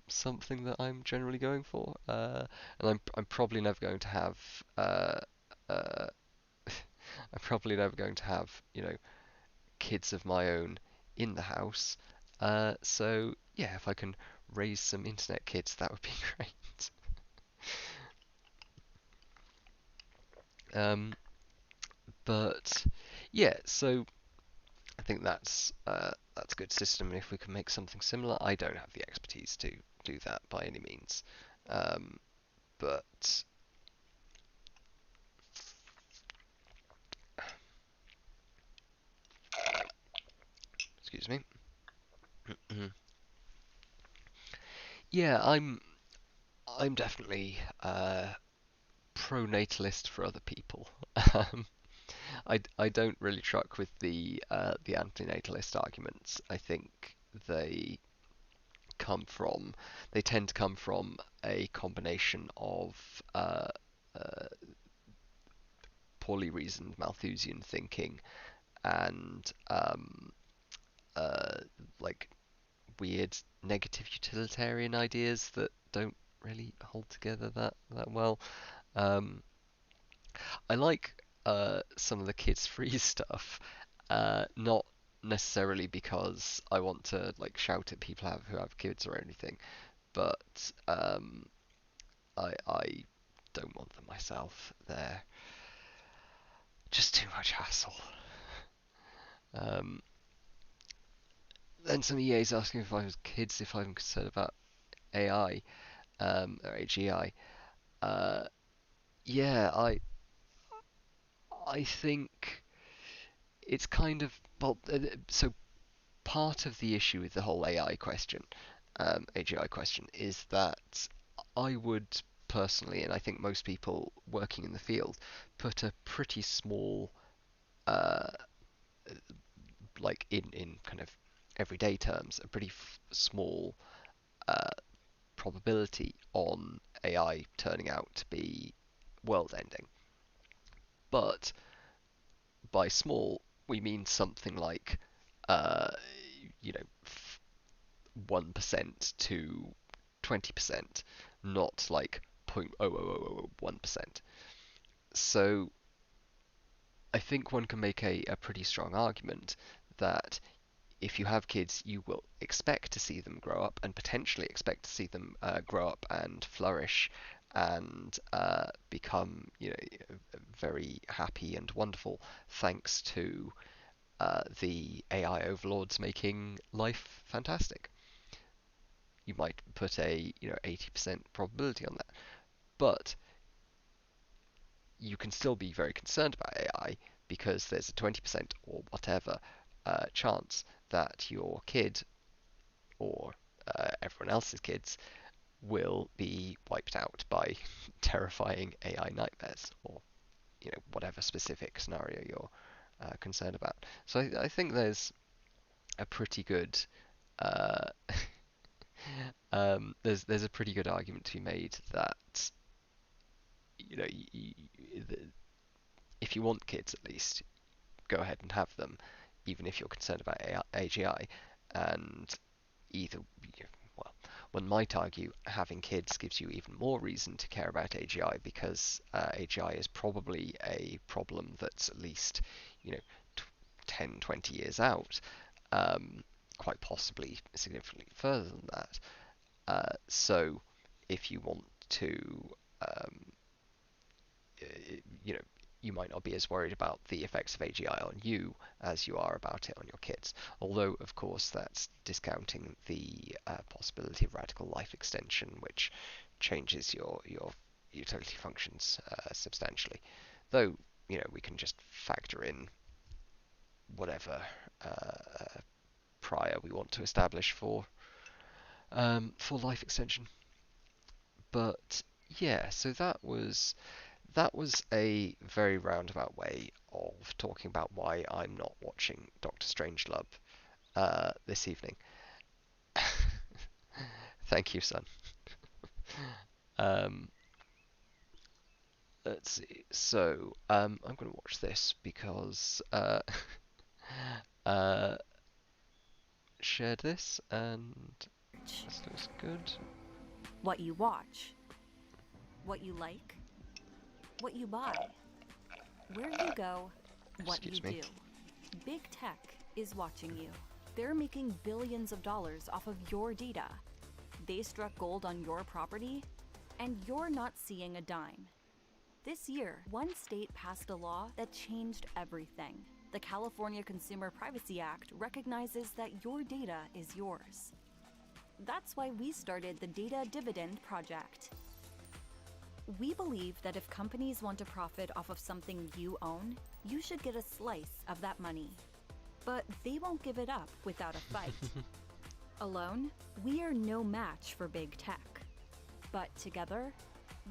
something that I'm generally going for. And I'm probably never going to have uh, I'm probably never going to have kids of my own in the house. So yeah, if I can raise some internet kids, that would be great. Um, but yeah, so I think that's a good system. And if we can make something similar, I don't have the expertise to do that by any means. Um, but excuse me. Yeah, I'm definitely pro-natalist for other people. Um, I don't really truck with the anti-natalist arguments. I think they come from they tend to come from a combination of uh, poorly reasoned Malthusian thinking and uh, like weird negative utilitarian ideas that don't really hold together that well. Um, I like some of the kids free stuff, not necessarily because I want to like shout at people who have kids or anything, but I don't want them myself. They're just too much hassle. Um, then some EA's asking if I was kids, if I'm concerned about AI or AGI. Uh, yeah, I think it's kind of well. So part of the issue with the whole AI question, AGI question, is that I would personally, and I think most people working in the field, put a pretty small, uh, like in kind of everyday terms, a pretty small uh, probability on AI turning out to be world-ending. But by small, we mean something like, uh, you know, 1% to 20%, not like 0.00001%. So I think one can make a pretty strong argument that if you have kids, you will expect to see them grow up and potentially expect to see them grow up and flourish and become, very happy and wonderful thanks to the AI overlords making life fantastic. You might put a 80% probability on that, but you can still be very concerned about AI because there's a 20% or whatever chance that your kid or everyone else's kids will be wiped out by terrifying AI nightmares or whatever specific scenario you're concerned about. So I think there's a pretty good uh, there's a pretty good argument to be made that you know y if you want kids at least go ahead and have them, even if you're concerned about AGI. And either, well, one might argue having kids gives you even more reason to care about AGI because AGI is probably a problem that's at least, you know, 10, 20 years out, um, quite possibly significantly further than that. So if you want to um, you know, you might not be as worried about the effects of AGI on you as you are about it on your kids. Although, of course, that's discounting the possibility of radical life extension, which changes your utility functions substantially. Though, we can just factor in whatever prior we want to establish for life extension. But yeah, so that was a very roundabout way of talking about why I'm not watching Doctor Strangelove this evening. Thank you, son. Um, let's see. So, I'm going to watch this because uh, shared this and this looks good. What you watch, what you like, what you buy, where you go, what you Excuse me. do. Big tech is watching you. They're making billions of dollars off of your data. They struck gold on your property, and you're not seeing a dime. This year, one state passed a law that changed everything. The California Consumer Privacy Act recognizes that your data is yours. That's why we started the Data Dividend Project. We believe that if companies want to profit off of something you own, you should get a slice of that money. But they won't give it up without a fight. Alone, we are no match for big tech. But together,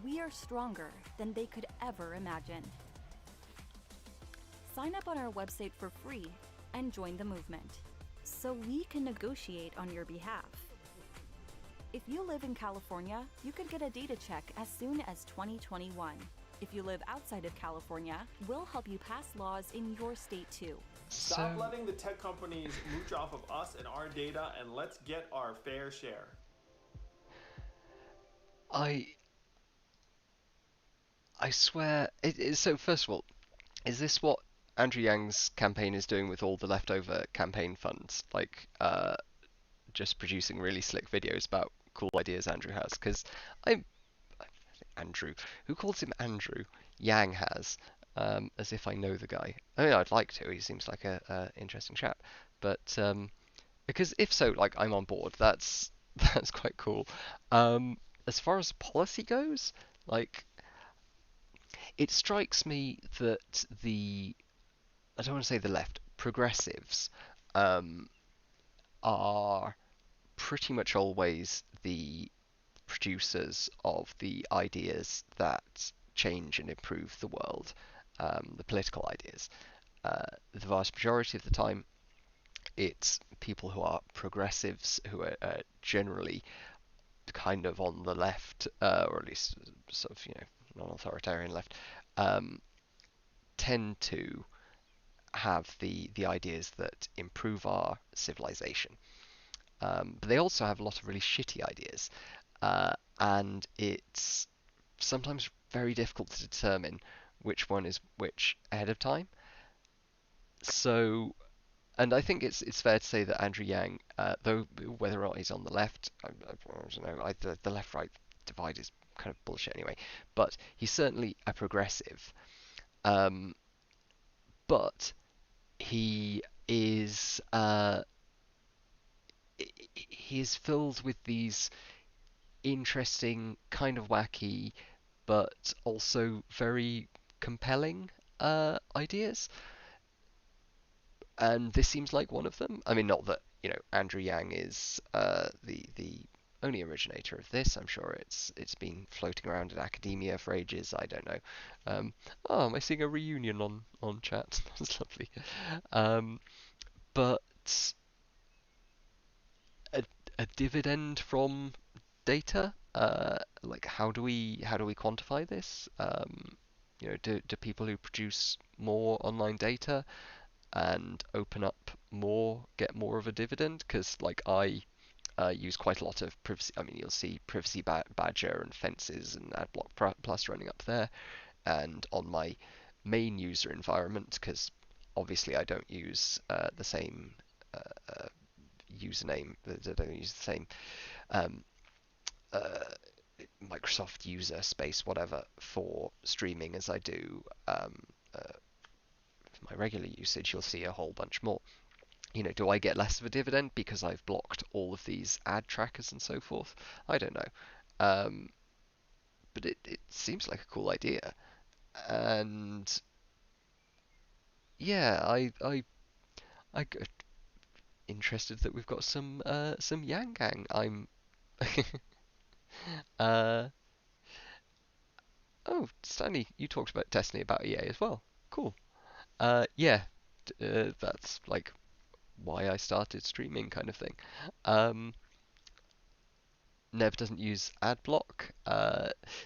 we are stronger than they could ever imagine. Sign up on our website for free and join the movement, so we can negotiate on your behalf. If you live in California, you could get a data check as soon as 2021. If you live outside of California, we'll help you pass laws in your state too. Stop letting the tech companies mooch off of us and our data, and let's get our fair share. I I swear. So first of all, is this what Andrew Yang's campaign is doing with all the leftover campaign funds? Like, just producing really slick videos about cool ideas Andrew has? Because I Andrew, who calls him Andrew? Yang has, as if I know the guy. I mean, I'd like to. He seems like a interesting chap. But because if so, like I'm on board. That's quite cool. As far as policy goes, like it strikes me that I don't want to say the left, progressives, um, are pretty much always the producers of the ideas that change and improve the world, the political ideas. The vast majority of the time, it's people who are progressives who are generally kind of on the left, or at least sort of non-authoritarian left, um, tend to have the ideas that improve our civilization. But they also have a lot of really shitty ideas, and it's sometimes very difficult to determine which one is which ahead of time. So, and I think it's fair to say that Andrew Yang, though whether or not he's on the left, I don't know, the left-right divide is kind of bullshit anyway. But he's certainly a progressive. Um, but he is he is filled with these interesting, kind of wacky, but also very compelling ideas. And this seems like one of them. I mean, not that Andrew Yang is the only originator of this. I'm sure it's been floating around in academia for ages. I don't know. Oh, am I seeing a reunion on chat? That's lovely. Um, but a, a dividend from data. Like how do we quantify this? Do people who produce more online data and open up more get more of a dividend? Because like I use quite a lot of privacy. I mean, you'll see Privacy Badger and Fences and AdBlock Plus running up there, and on my main user environment, because obviously I don't use the same uh, username. I don't use the same um, uh, Microsoft user space, whatever, for streaming as I do uh, my regular usage. You'll see a whole bunch more. Do I get less of a dividend because I've blocked all of these ad trackers and so forth? I don't know. Um, but it seems like a cool idea. And yeah, I got interested that we've got some Yang Gang. I'm uh oh, Stanley, you talked about Destiny about EA as well. Cool. Yeah, that's like why I started streaming kind of thing. Um, Nev doesn't use ad block.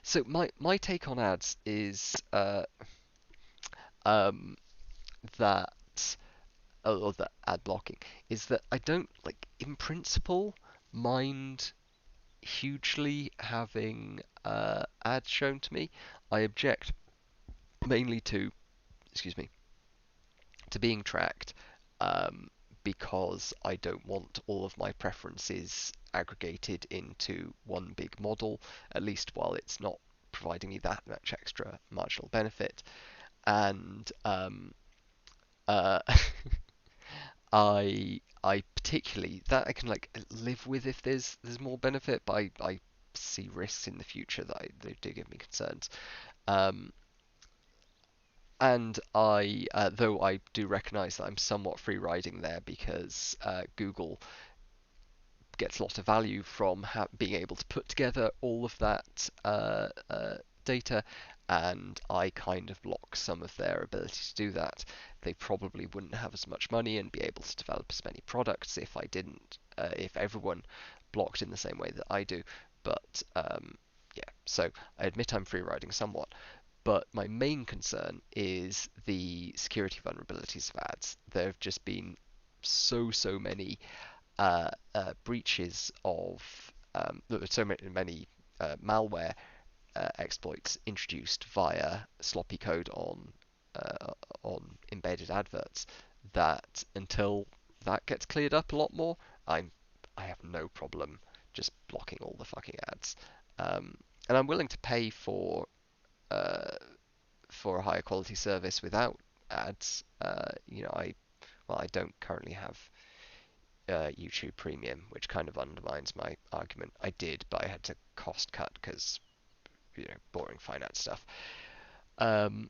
So my take on ads is um, that or the ad blocking is that I don't like in principle mind hugely having ads shown to me. I object mainly to, excuse me, to being tracked, um, because I don't want all of my preferences aggregated into one big model, at least while it's not providing me that much extra marginal benefit. And uh, I particularly that I can like live with if there's more benefit, but I see risks in the future that do give me concerns. Um, and though I do recognise that I'm somewhat free riding there because Google gets a lot of value from being able to put together all of that data, and I kind of block some of their ability to do that. They probably wouldn't have as much money and be able to develop as many products if I didn't, if everyone blocked in the same way that I do. But yeah, so I admit I'm free riding somewhat. But my main concern is the security vulnerabilities of ads. There have just been so many breaches of there were so many malware exploits introduced via sloppy code on embedded adverts that until that gets cleared up a lot more, I have no problem just blocking all the fucking ads. And I'm willing to pay uh, for a higher quality service without ads. I don't currently have YouTube Premium, which kind of undermines my argument. I did, but I had to cost cut because boring finance stuff. Um,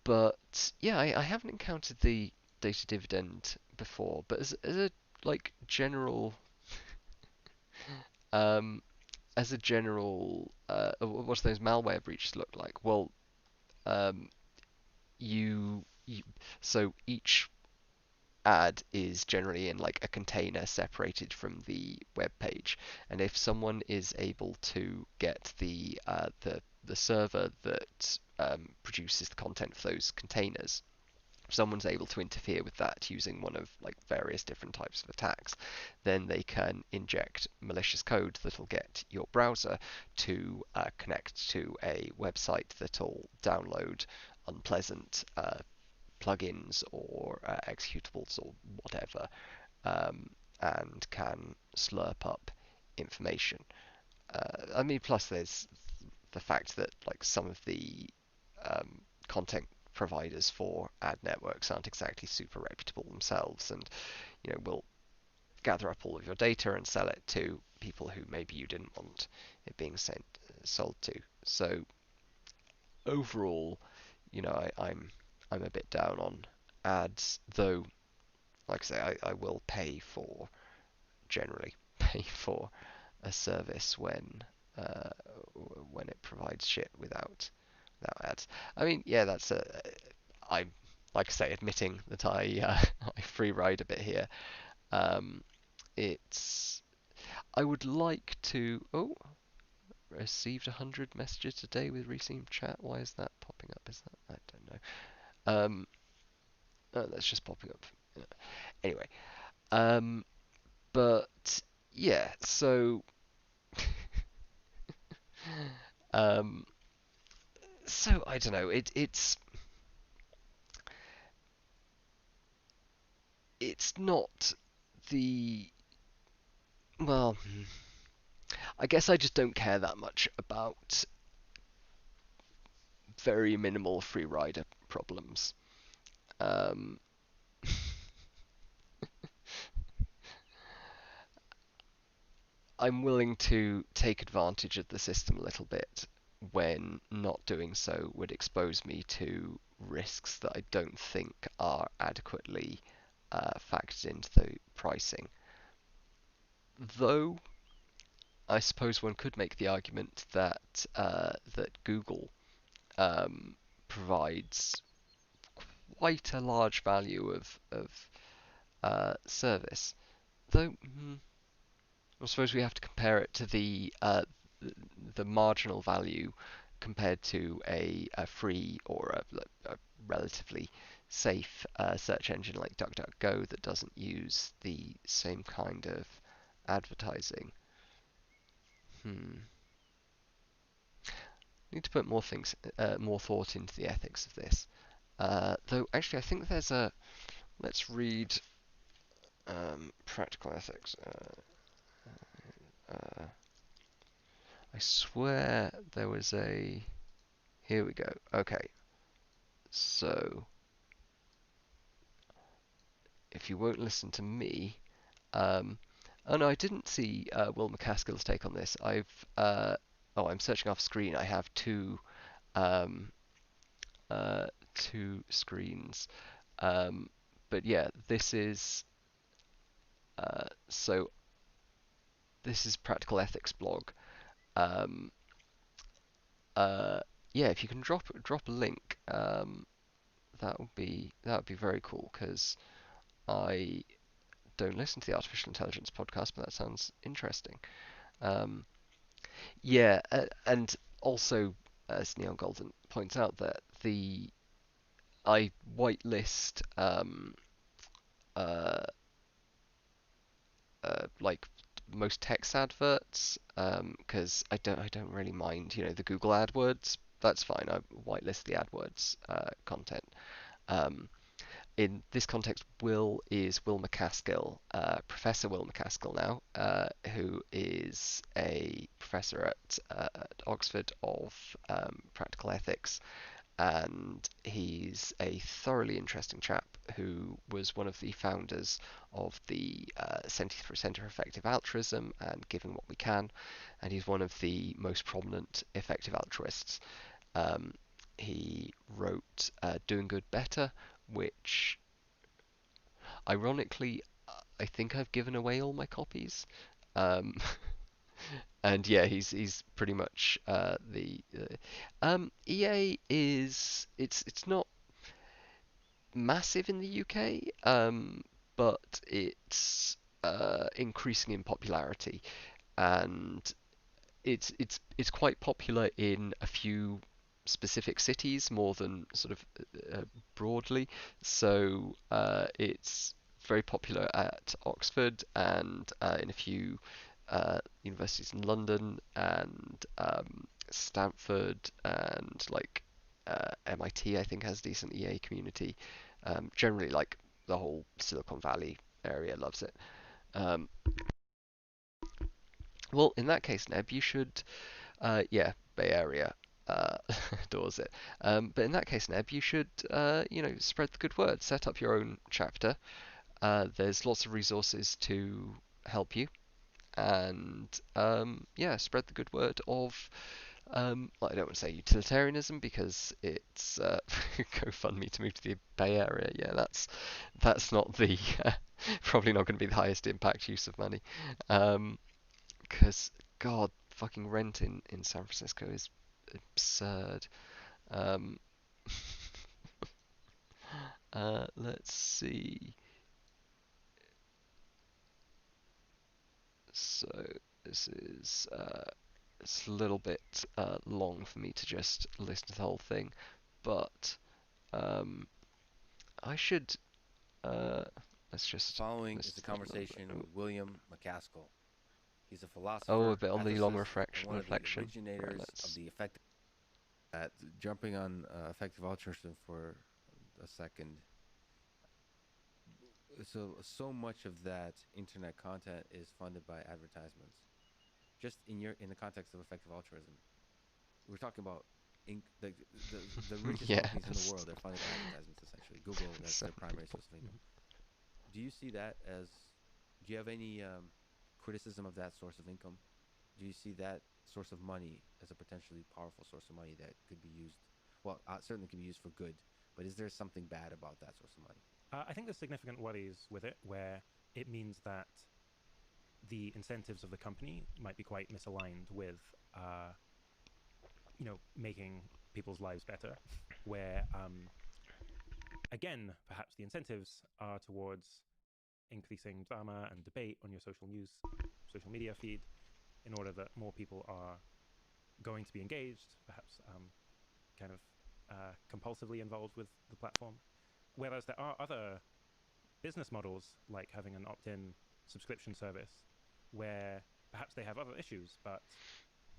but yeah, I haven't encountered the data dividend before. But as a like general um, as a general what do those malware breaches look like? Well, um, you so each ad is generally in like a container separated from the web page, and if someone is able to get the server that produces the content for those containers, if someone's able to interfere with that using one of like various different types of attacks, then they can inject malicious code that'll get your browser to connect to a website that'll download unpleasant plugins or executables or whatever, and can slurp up information. I mean, plus there's the fact that like some of the content providers for ad networks aren't exactly super reputable themselves, and will gather up all of your data and sell it to people who maybe you didn't want it being sold to. So overall, I'm a bit down on ads, though. Like I say, I will generally pay for a service uh, when it provides shit without ads. I mean, yeah, I'm like I say, admitting that I free ride a bit here. Um, it's I would like to. Oh, received 100 messages today with recent chat. Why is that popping up? Is that I don't know. Oh, that's just popping up. Anyway, um, but yeah, so um, so I don't know. It's not the well. I guess I just don't care that much about very minimal free rider problems. Um, I'm willing to take advantage of the system a little bit when not doing so would expose me to risks that I don't think are adequately factored into the pricing. Though I suppose one could make the argument that Google um, provides quite a large value of service. Though I suppose we have to compare it to the marginal value compared to a free or a relatively safe search engine like DuckDuckGo that doesn't use the same kind of advertising. Hmm. Need to put more thought into the ethics of this. Though actually, I think there's a. Let's read practical ethics. I swear there was a. Here we go. Okay, so if you won't listen to me, um, oh no, I didn't see Will McCaskill's take on this. I'm searching off screen. I have um, two screens. Um, but yeah, so this is Practical Ethics blog. Um, uh, yeah, if you can drop a link, that would be very cool because I don't listen to the artificial intelligence podcast, but that sounds interesting. Um, yeah, and also as Neon Golden points out that the I whitelist uh, like most text adverts because I don't really mind the Google AdWords. That's fine. I whitelist the AdWords content. Um, in this context, Will McCaskill, Professor Will McCaskill now, who is a professor at Oxford of practical ethics, and he's a thoroughly interesting chap who was one of the founders of the Centre for Effective Altruism and Giving What We Can, and he's one of the most prominent effective altruists. Um, he wrote Doing Good Better, which ironically I think I've given away all my copies. Um, and yeah, he's pretty much EA it's not massive in the UK, but it's increasing in popularity, and it's quite popular in a few specific cities more than sort of broadly. So it's very popular at Oxford and in a few universities in London and Stanford and like MIT I think has a decent EA community. Generally, like the whole Silicon Valley area loves it. Um, well, in that case, Neb, you should yeah, Bay Area uh, adores it. But in that case, Neb, you should spread the good word. Set up your own chapter. There's lots of resources to help you, and yeah, spread the good word of well, I don't want to say utilitarianism because it's GoFundMe to move to the Bay Area. Yeah, that's not the probably not going to be the highest impact use of money, because God, fucking rent in San Francisco is absurd. Um, let's see. So this is it's a little bit long for me to just listen to the whole thing, but um, I should uh, let's The just following is listen a to that a little conversation bit. with William McCaskill. He's a Oh, a philosopher, bit on the long ethicist, and reflection. one of the Reflection. Right, originators of let's. the effective. Jumping on effective altruism for a second. So much of that internet content is funded by advertisements. Just in the context of effective altruism, we're talking about the richest companies in the Yes. world. They're funded by advertisements essentially. Google, that's Some their primary people. source of income. Do you see that as? Do you have any criticism of that source of income? Do you see that source of money as a potentially powerful source of money that could be used? Well, certainly can be used for good, but is there something bad about that source of money? I think there's significant worries with it where it means that the incentives of the company might be quite misaligned with, making people's lives better. Where, again, perhaps the incentives are towards increasing drama and debate on your social media feed, in order that more people are going to be engaged, perhaps kind of compulsively involved with the platform. Whereas there are other business models, like having an opt-in subscription service, where perhaps they have other issues, but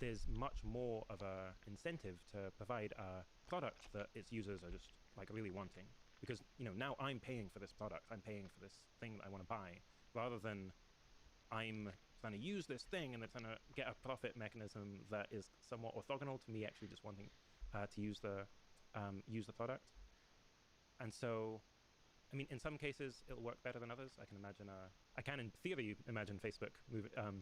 there's much more of a incentive to provide a product that its users are just like really wanting. Because now I'm paying for this product, I'm paying for this thing that I want to buy, rather than I'm trying to use this thing and they're trying to get a profit mechanism that is somewhat orthogonal to me actually just wanting to use the product. And so, I mean, in some cases it'll work better than others. I can in theory imagine Facebook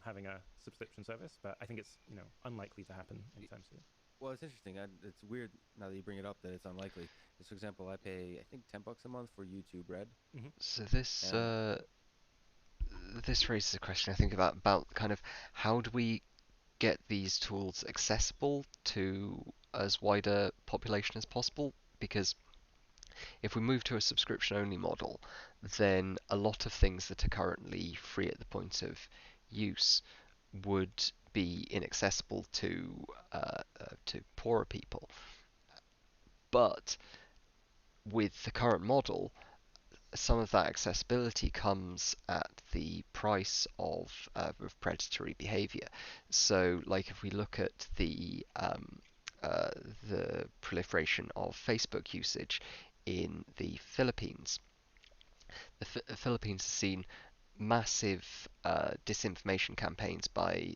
having a subscription service, but I think it's unlikely to happen anytime soon. Well, it's interesting. It's weird now that you bring it up that it's unlikely. Because, for example, I pay I think $10 a month for YouTube Red, Mm-hmm. So this and this raises a question I think about kind of how do we get these tools accessible to as wide a population as possible? Because if we move to a subscription only model, then a lot of things that are currently free at the point of use would be inaccessible to poorer people. But with the current model, some of that accessibility comes at the price of predatory behavior. So, like if we look at uh, the proliferation of Facebook usage in the Philippines, the Philippines has seen massive disinformation campaigns by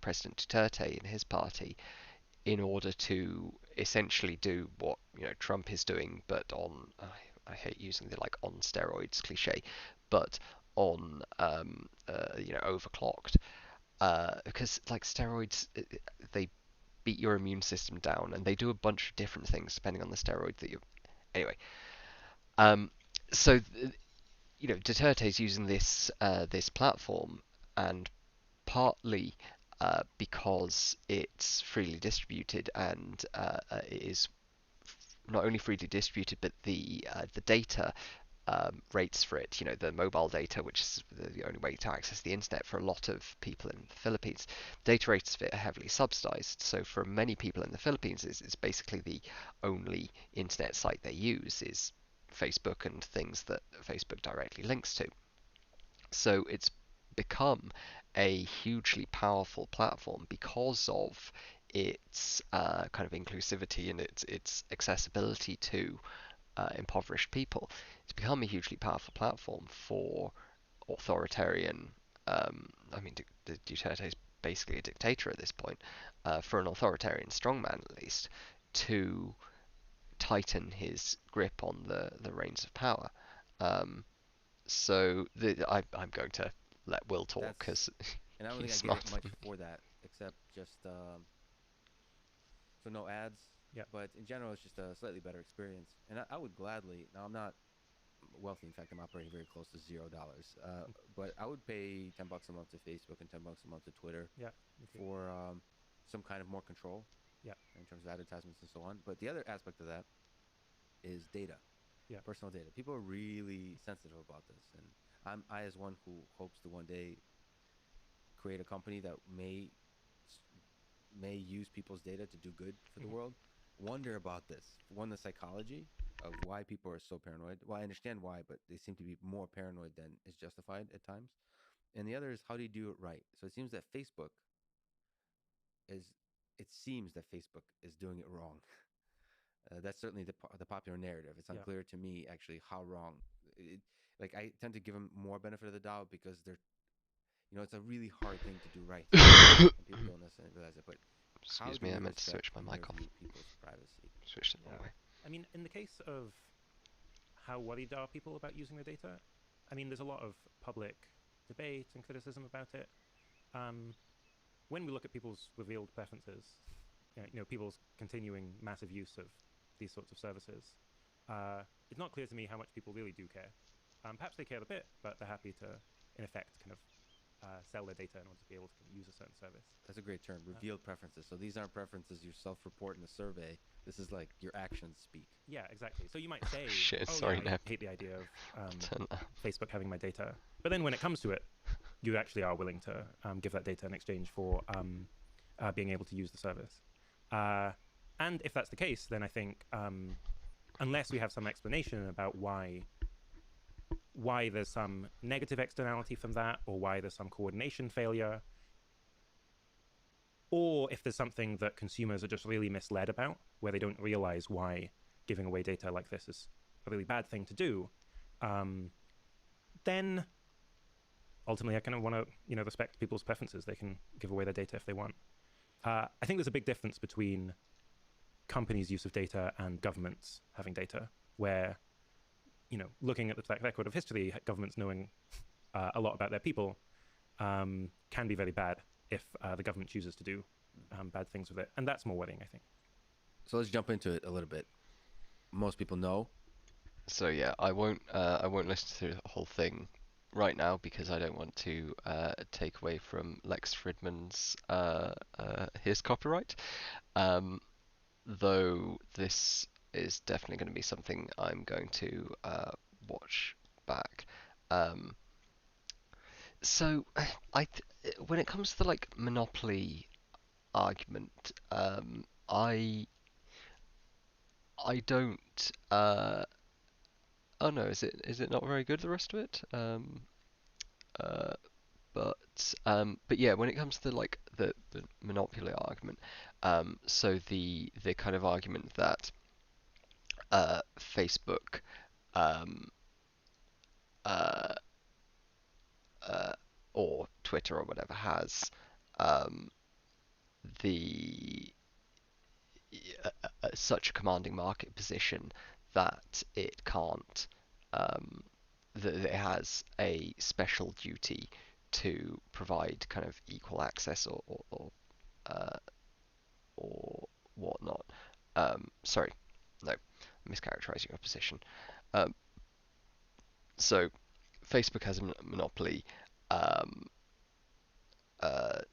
President Duterte and his party in order to essentially do what Trump is doing, but on I hate using the like on steroids cliche, but on overclocked, because like steroids they beat your immune system down and they do a bunch of different things depending on the steroid that you anyway. Um, so Duterte's using this platform, and partly because it's freely distributed and it is not only freely distributed, but the data rates for it, the mobile data, which is the only way to access the internet for a lot of people in the Philippines, data rates of it are heavily subsidized. So for many people in the Philippines, it's basically the only internet site they use is Facebook and things that Facebook directly links to. So it's become a hugely powerful platform because of its kind of inclusivity and its accessibility to impoverished people. It's become a hugely powerful platform for authoritarian. I mean, Duterte's basically a dictator at this point, for an authoritarian strongman at least, to tighten his grip on the reins of power. Um, I'm going to let Will talk That's, because and I don't think he's I get it smarter much than me. for that, except just so no ads. Yeah. But in general, it's just a slightly better experience. And I would gladly. Now I'm not wealthy. In fact, I'm operating very close to $0. But I would pay $10 a month to Facebook and $10 a month to Twitter Yeah. Me too. for some kind of more control Yeah. in terms of advertisements and so on. But the other aspect of that is data, Yeah. personal data. People are really sensitive about this, and I as one who hopes to one day create a company that may use people's data to do good for the Hmm. world, wonder about this. One, the psychology of why people are so paranoid. Well, I understand why, but they seem to be more paranoid than is justified at times. And the other is, how do you do it right? So it seems that is Facebook is doing it wrong. That's certainly the popular narrative. It's Yeah. unclear to me actually how wrong. It, like, I tend to give them more benefit of the doubt because it's a really hard thing to do right, and people don't necessarily realize it. But how Excuse do me, I we meant to respect, switch my in your mic off. view, people's privacy? Switched it the wrong Yeah. way. I mean, in the case of how worried are people about using their data, I mean, there's a lot of public debate and criticism about it. Um, when we look at people's revealed preferences, people's continuing massive use of these sorts of services, it's not clear to me how much people really do care. Perhaps they care a bit, but they're happy to, in effect, kind of sell their data in order to be able to use a certain service. That's a great term, Uh, revealed preferences. So these aren't preferences you self-report in a survey. This is like your actions speak. yeah, exactly. So you might say, Shit, "Oh yeah, sorry, I Neb. hate the idea of Turn that. Facebook having my data," but then when it comes to it, you actually are willing to give that data in exchange for being able to use the service. And if that's the case, then I think unless we have some explanation about why there's some negative externality from that, or why there's some coordination failure, or if there's something that consumers are just really misled about, where they don't realize why giving away data like this is a really bad thing to do, then ultimately I kind of want to respect people's preferences. They can give away their data if they want. I think there's a big difference between companies' use of data and governments having data, where looking at the track record of history, governments knowing a lot about their people can be very bad if the government chooses to do bad things with it, and that's more worrying, I think. So let's jump into it a little bit. Most people know. So yeah, I won't listen to the whole thing right now because I don't want to take away from Lex Fridman's his copyright. Um, though this is definitely going to be something I'm going to watch back. Um, so when it comes to the like monopoly argument, I don't. Oh no, is it not very good, the rest of it? Uh, but yeah, when it comes to like the monopoly argument, so the kind of argument that Facebook um, uh, uh, or Twitter or whatever has um, the such a commanding market position that it can't that it has a special duty to provide kind of equal access uh, or whatnot. Sorry, no, I'm mischaracterizing your position. Um, so Facebook has a monopoly, um,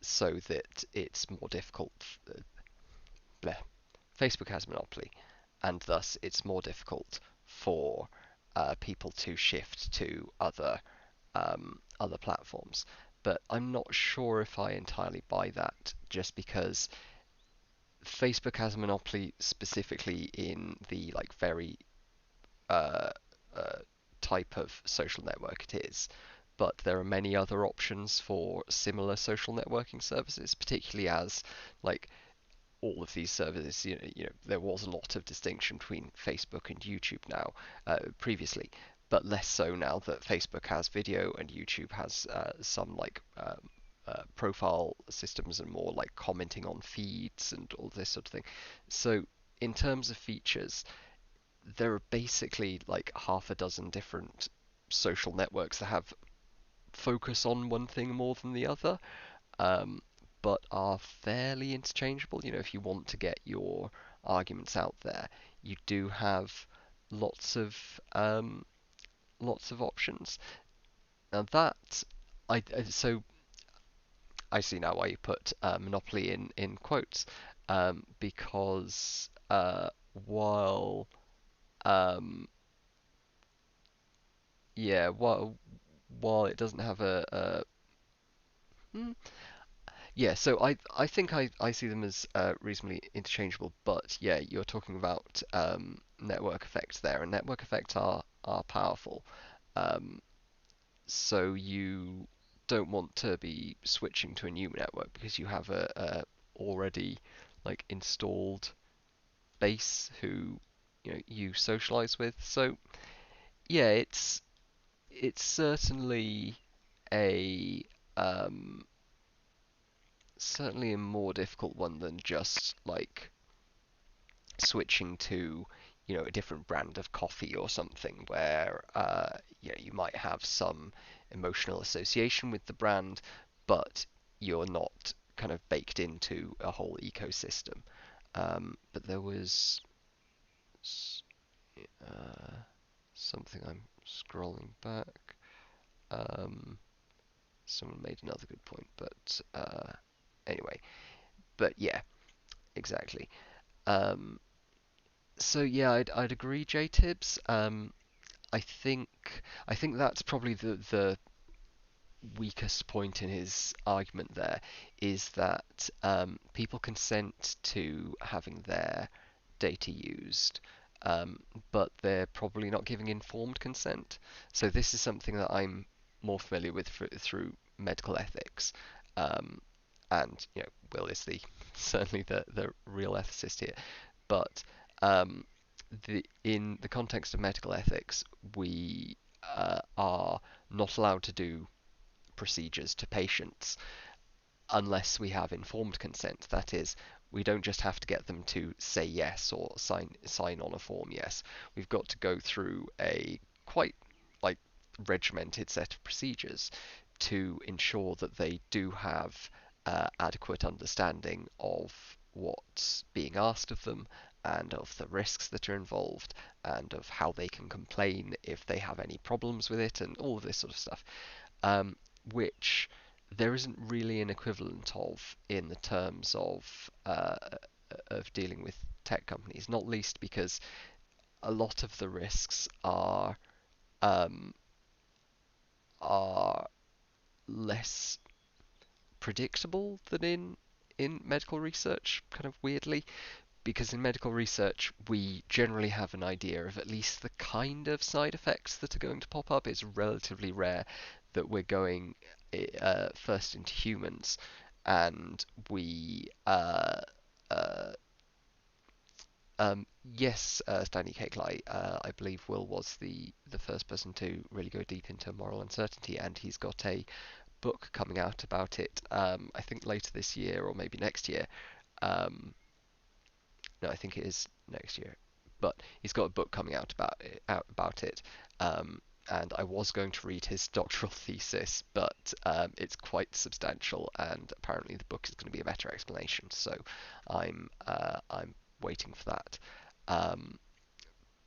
so that it's more difficult. Bleh. Facebook has a monopoly, and thus it's more difficult for people to shift to other platforms. But I'm not sure if I entirely buy that, just because Facebook has a monopoly specifically in the like very uh, uh, type of social network it is. But there are many other options for similar social networking services, particularly as like all of these services, there was a lot of distinction between Facebook and YouTube now, previously, but less so now that Facebook has video and YouTube has some like profile systems and more like commenting on feeds and all this sort of thing. So in terms of features, there are basically like half a dozen different social networks that have focus on one thing more than the other, um, but are fairly interchangeable. You know, if you want to get your arguments out there, you do have lots of um, lots of options. Now that so I see now why you put monopoly in quotes, because while um, yeah, while it doesn't have hmm, yeah, so I think I see them as reasonably interchangeable, but yeah, you're talking about network effects there, and network effects are powerful. Um, so you don't want to be switching to a new network because you have a already like installed base who you socialize with. So yeah, it's certainly a um, certainly a more difficult one than just like switching to a different brand of coffee or something where you might have some emotional association with the brand, but you're not kind of baked into a whole ecosystem. But there was uh, something I'm scrolling back. Um, Someone made another good point, but anyway, but yeah, exactly. Um, so yeah, I'd agree, J Tibbs. I think I think that's probably the weakest point in his argument there is that people consent to having their data used, um, but they're probably not giving informed consent. So this is something that I'm more familiar with through medical ethics, um, and Will is the certainly the real ethicist here, but um, in the context of medical ethics, we are not allowed to do procedures to patients unless we have informed consent. That is, we don't just have to get them to say yes or sign on a form yes. We've got to go through a quite like regimented set of procedures to ensure that they do have adequate understanding of what's being asked of them and of the risks that are involved and of how they can complain if they have any problems with it and all of this sort of stuff, um, which there isn't really an equivalent of in the terms of dealing with tech companies, not least because a lot of the risks um, are less predictable than in medical research, kind of weirdly, because in medical research we generally have an idea of at least the kind of side effects that are going to pop up. It's relatively rare that we're going first into humans, and we uh, yes, Stanley Kegley, I believe Will was the first person to really go deep into moral uncertainty, and he's got a book coming out about it. I think later this year or maybe next year. Um, no, I think it is next year. But he's got a book coming out about it. And I was going to read his doctoral thesis, but it's quite substantial, and apparently the book is going to be a better explanation. So I'm waiting for that. Um,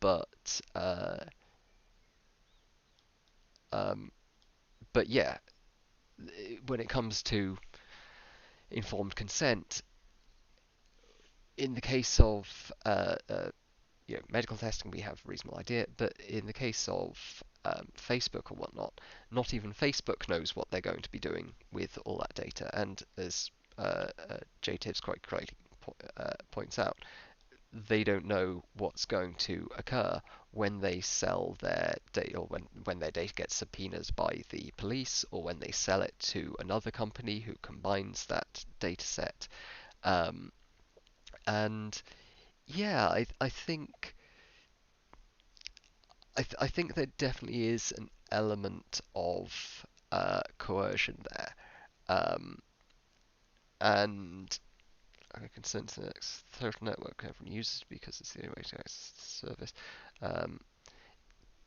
but uh, um, but yeah, when it comes to informed consent, in the case of medical testing, we have a reasonable idea, but in the case of Facebook or whatnot, not even Facebook knows what they're going to be doing with all that data. And as J Tibbs quite correctly points out, they don't know what's going to occur when they sell their data, or when their data gets subpoenaed by the police, or when they sell it to another company who combines that data set. Um, and yeah, I think there definitely is an element of coercion there. Um, and I can sense the social network everyone uses because it's the only way to access the service. Um,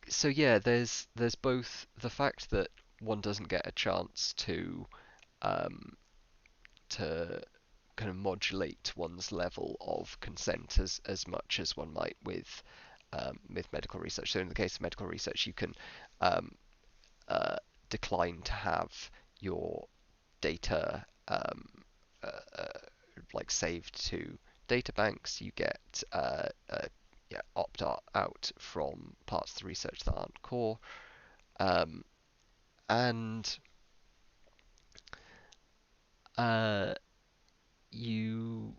so yeah, there's both the fact that one doesn't get a chance um, to kind of modulate one's level of consent as much as one might with medical research. So in the case of medical research, you can um, uh, decline to have your data like saved to data banks. You get yeah, opt out from parts of the research that aren't core, um, and uh, you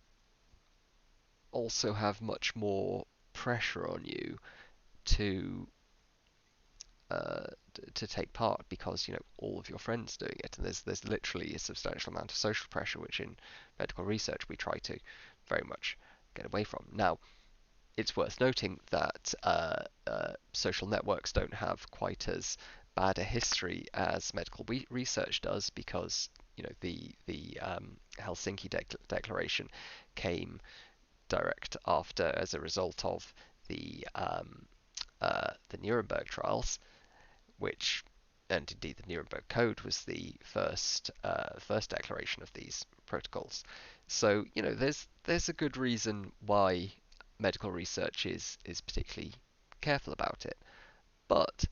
also have much more pressure on you to uh, to take part because all of your friends doing it, and there's literally a substantial amount of social pressure, which in medical research we try to very much get away from. Now, it's worth noting that social networks don't have quite as bad a history as medical research does because the Helsinki Declaration came direct after as a result of the Nuremberg trials, which and indeed the Nuremberg Code was the first declaration of these protocols. So there's a good reason why medical research is particularly careful about it. But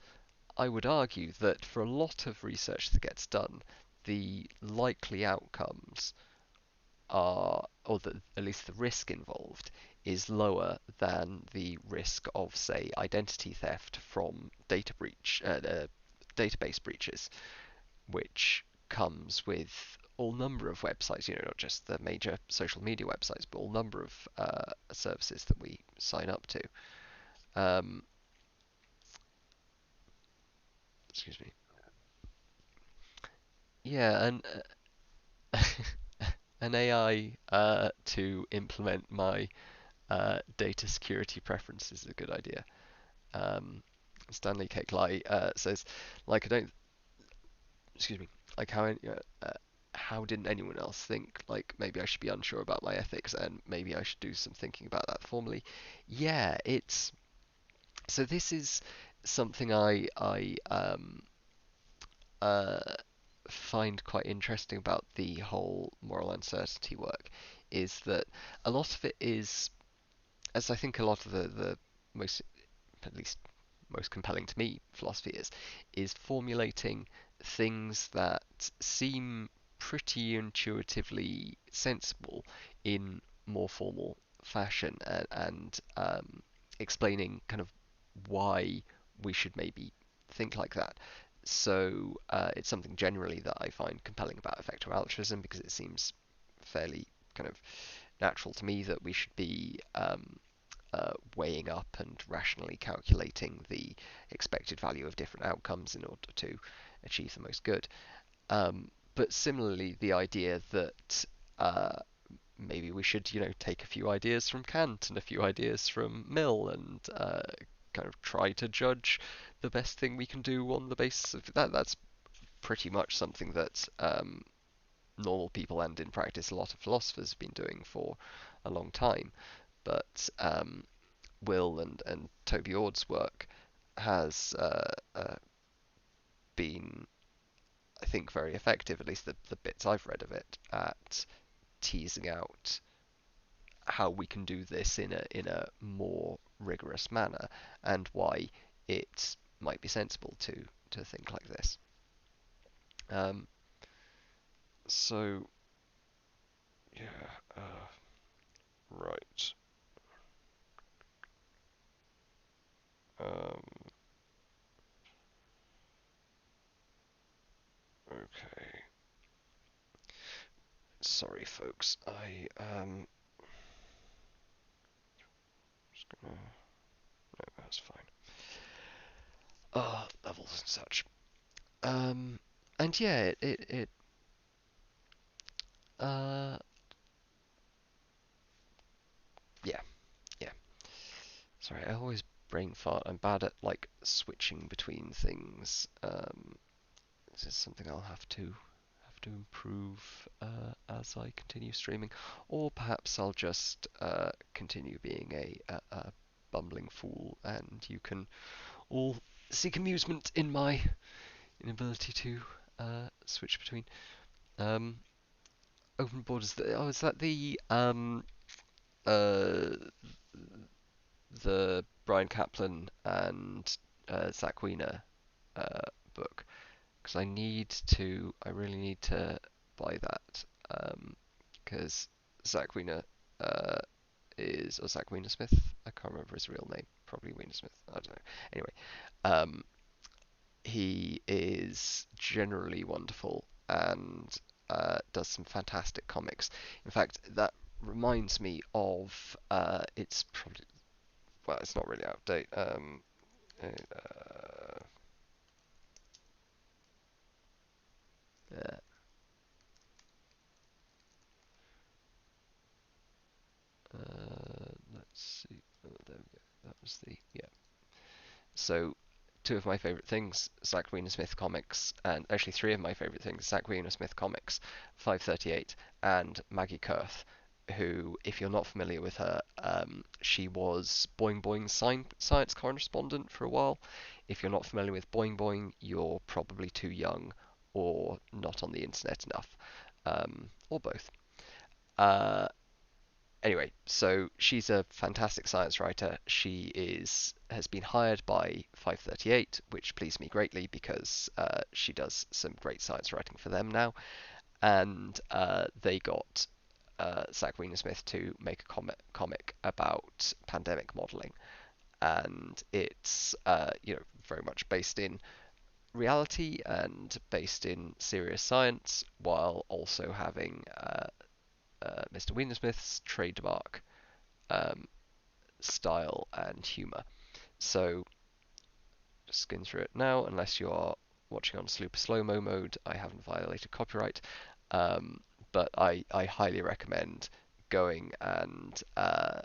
I would argue that for a lot of research that gets done, the likely outcomes are, or at least the risk involved, is lower than the risk of, say, identity theft from database breaches, which comes with all number of websites, not just the major social media websites, but all number of services that we sign up to. Um, excuse me. Yeah, and an AI to implement my data security preferences is a good idea. Um, Stanley Keklai says, like, I don't, excuse me, like how didn't anyone else think, like, maybe I should be unsure about my ethics and maybe I should do some thinking about that formally. Yeah, so this is something I uh, find quite interesting about the whole moral uncertainty work is that a lot of it is, as I think a lot of the most, at least most compelling to me, philosophy is formulating things that seem pretty intuitively sensible in more formal fashion, and explaining kind of why we should maybe think like that. So it's something generally that I find compelling about effective altruism because it seems fairly kind of natural to me that we should be weighing up and rationally calculating the expected value of different outcomes in order to achieve the most good. But similarly, the idea that maybe we should, take a few ideas from Kant and a few ideas from Mill and kind of try to judge the best thing we can do on the basis of that. That's pretty much something that normal people and in practice a lot of philosophers have been doing for a long time. But Will and Toby Ord's work has been, I think, very effective, at least the bits I've read of it, at teasing out how we can do this in a more rigorous manner and why it might be sensible to think like this. Um, so yeah, right. Um, okay. Sorry, folks. I just gonna. No, that's fine. Levels and such. And yeah, uh, yeah, yeah. Sorry, I always brain fart. I'm bad at like switching between things. This is something I'll have to have to improve as I continue streaming, or perhaps I'll just continue being a bumbling fool, and you can all seek amusement in my inability to switch between. Um, Open Borders. Oh, is that uh, the Brian Kaplan and Zach Wiener book? Because I really need to buy that. Because Zach Wiener or Zach Wiener Smith. I can't remember his real name. Probably Wiener Smith. I don't know. Anyway, um, he is generally wonderful and does some fantastic comics. In fact, that reminds me of it's probably well, it's not really out of date. Uh, uh, let's see. Oh, there we go. That was the yeah. So, two of my favorite things, Zach Wiener Smith comics, and actually three of my favorite things, Zach Wiener Smith comics, 538, and Maggie Kurth, who, if you're not familiar with her, she was Boing Boing's science correspondent for a while. If you're not familiar with Boing Boing, you're probably too young or not on the internet enough, or both. Uh, Anyway, so she's a fantastic science writer. She has been hired by 538, which pleased me greatly because she does some great science writing for them now. And they got Zach Wiener Smith to make a comic about pandemic modeling, and it's very much based in reality and based in serious science, while also having Mr. Wienersmith's trademark um, style and humor. So just skin through it now, unless you are watching on super slow mo mode. I haven't violated copyright, but I highly recommend going and uh,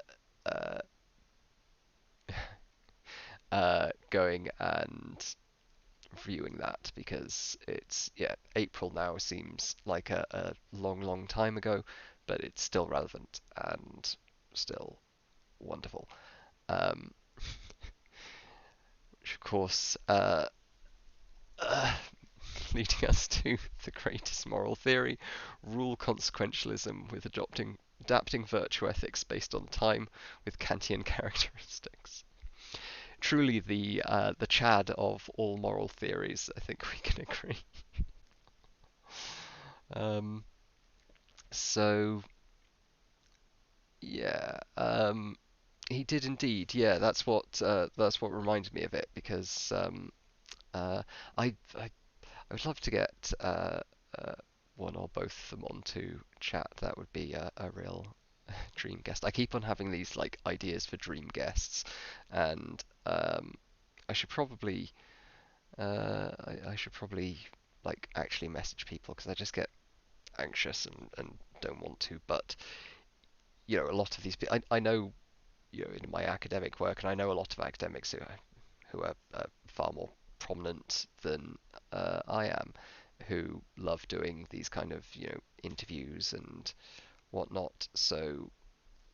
going and viewing that because it's April now seems like a long time ago, but it's still relevant and still wonderful. Um, which of course uh, leading us to the greatest moral theory, rule consequentialism with adapting virtue ethics based on time with Kantian characteristics. Truly the Chad of all moral theories, I think we can agree. Um, so yeah, he did indeed. Yeah, that's what reminded me of it because uh, I would love to get uh, one or both of them on to chat. That would be a real dream guest. I keep on having these like ideas for dream guests, and I should probably I should probably like actually message people because I just get anxious and don't want to. But a lot of these people I know in my academic work, and I know a lot of academics who are far more prominent than I am, who love doing these kind of interviews and whatnot. So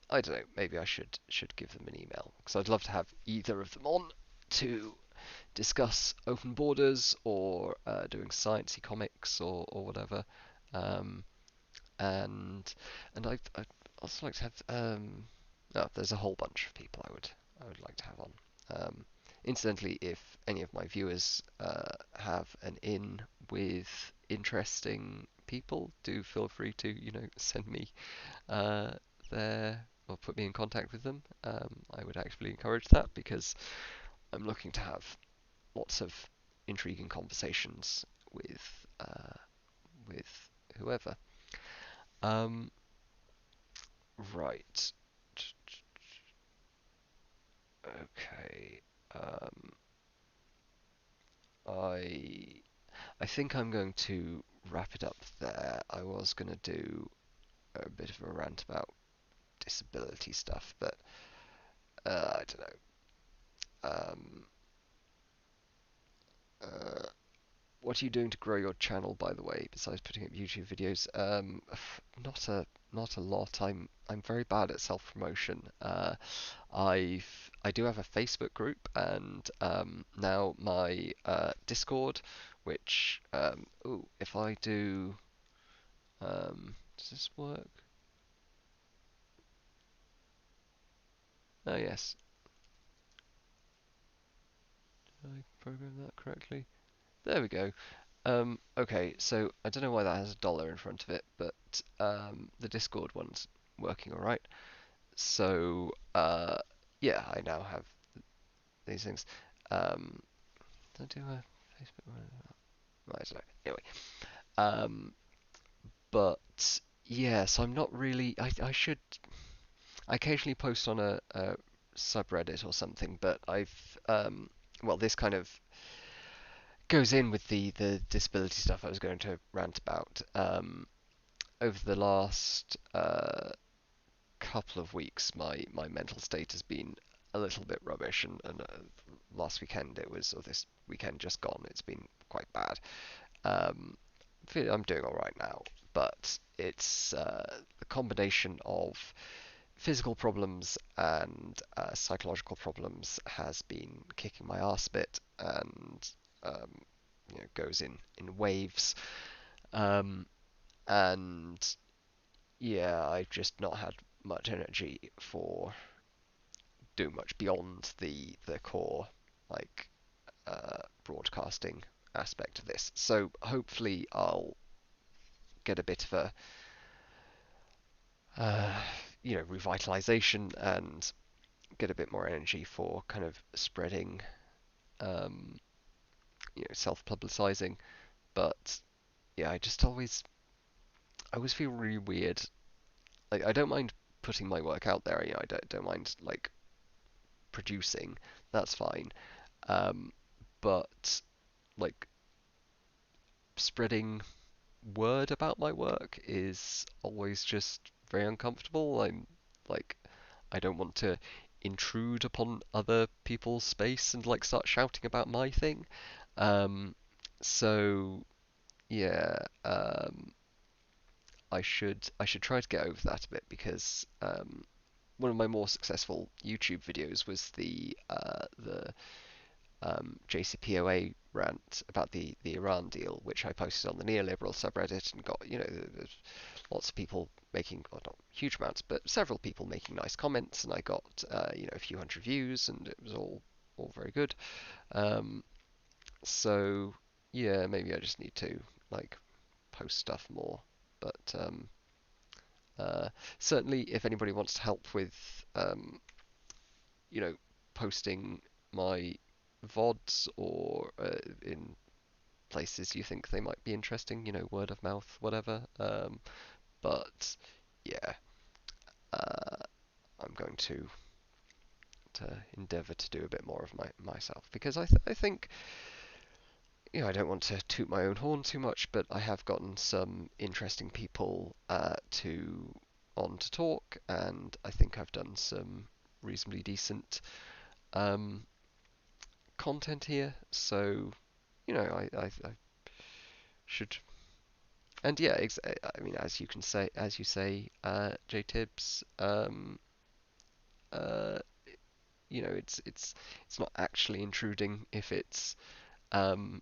I don't know. Maybe I should give them an email because I'd love to have either of them on to discuss open borders or doing sciencey comics or whatever. Um, and I'd also like to have no, there's a whole bunch of people I would like to have on. Um, Incidentally, if any of my viewers have an in with interesting people, do feel free to send me uh, their or put me in contact with them. I would actually encourage that because I'm looking to have lots of intriguing conversations with whoever. Um, right. Okay. Um, I I think I'm going to wrap it up there. I was going to do a bit of a rant about disability stuff, but I don't know. Uh, what are you doing to grow your channel, by the way, besides putting up YouTube videos? Not a lot. I'm very bad at self-promotion. I do have a Facebook group and now my Discord, which ooh, if I do, does this work? Oh yes, did I program that correctly? There we go. Okay, so I don't know why that has a dollar in front of it, but the Discord one's working all right. So yeah, I now have these things. Um, did I do a Facebook one? I don't know. Anyway, um, but yeah, so I'm not really. I should. I occasionally post on a subreddit or something, but well, this kind of goes in with the disability stuff I was going to rant about. Over the last couple of weeks, my mental state has been a little bit rubbish, and last weekend it was, or this weekend just gone, it's been quite bad. Um, I'm doing all right now, but it's the combination of physical problems and psychological problems has been kicking my ass a bit, and um, goes in waves. Um, and yeah, I've just not had much energy for doing much beyond the core like broadcasting aspect of this. So hopefully I'll get a bit of a uh, revitalization and get a bit more energy for kind of spreading, um, self-publicizing. But yeah, I always feel really weird. Like I don't mind putting my work out there. I don't mind like producing. That's fine. Um, but like spreading word about my work is always just very uncomfortable. Like I don't want to intrude upon other people's space and like start shouting about my thing. Um, so yeah, I should try to get over that a bit because one of my more successful YouTube videos was the JCPOA rant about the Iran deal, which I posted on the neoliberal subreddit and got there's lots of people making, well, not huge amounts, but several people making nice comments, and I got a few hundred views, and it was all very good. Um, so yeah, maybe I just need to like post stuff more, but uh, certainly if anybody wants to help with you know posting my VODs or in places you think they might be interesting, word of mouth, whatever. But yeah, uh, I'm going to endeavour to do a bit more of myself because I think I don't want to toot my own horn too much, but I have gotten some interesting people to on to talk, and I think I've done some reasonably decent um, content here. So I should. And yeah, I mean, as you say, J Tibbs, uh, it's not actually intruding um,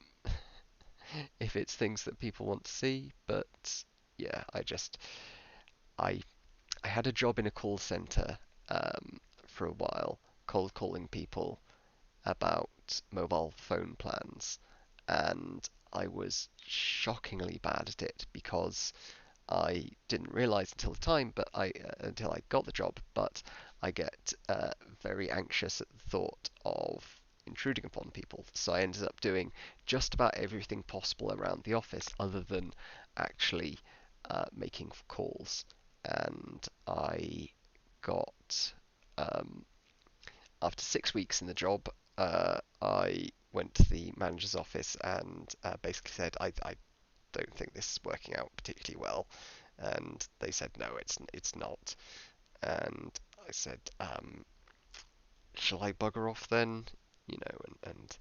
if it's things that people want to see. But yeah, I I had a job in a call center for a while, cold calling people about mobile phone plans, and I was shockingly bad at it because I didn't realize until the time, but until I got the job, but I get very anxious at the thought of intruding upon people. So I ended up doing just about everything possible around the office other than actually making calls. And I got, um, after 6 weeks in the job, I went to the manager's office and basically said, I don't think this is working out particularly well. And they said, no, it's not. And I said, shall I bugger off then? And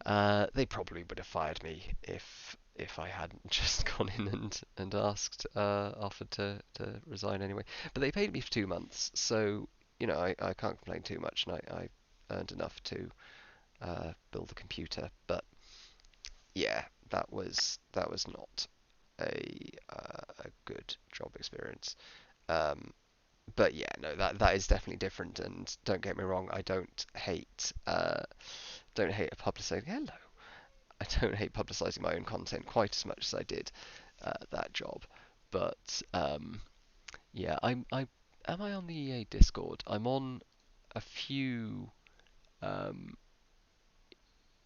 They probably would have fired me if I hadn't just gone in and asked, offered to resign anyway. But they paid me for 2 months, so I can't complain too much, and I earned enough to build a computer. But yeah, that was not a good job experience. Um, but yeah, no, that is definitely different. And don't get me wrong, I don't hate a publicizing. Hello, I don't hate publicizing my own content quite as much as I did that job. But yeah, am I on the EA Discord? I'm on a few um,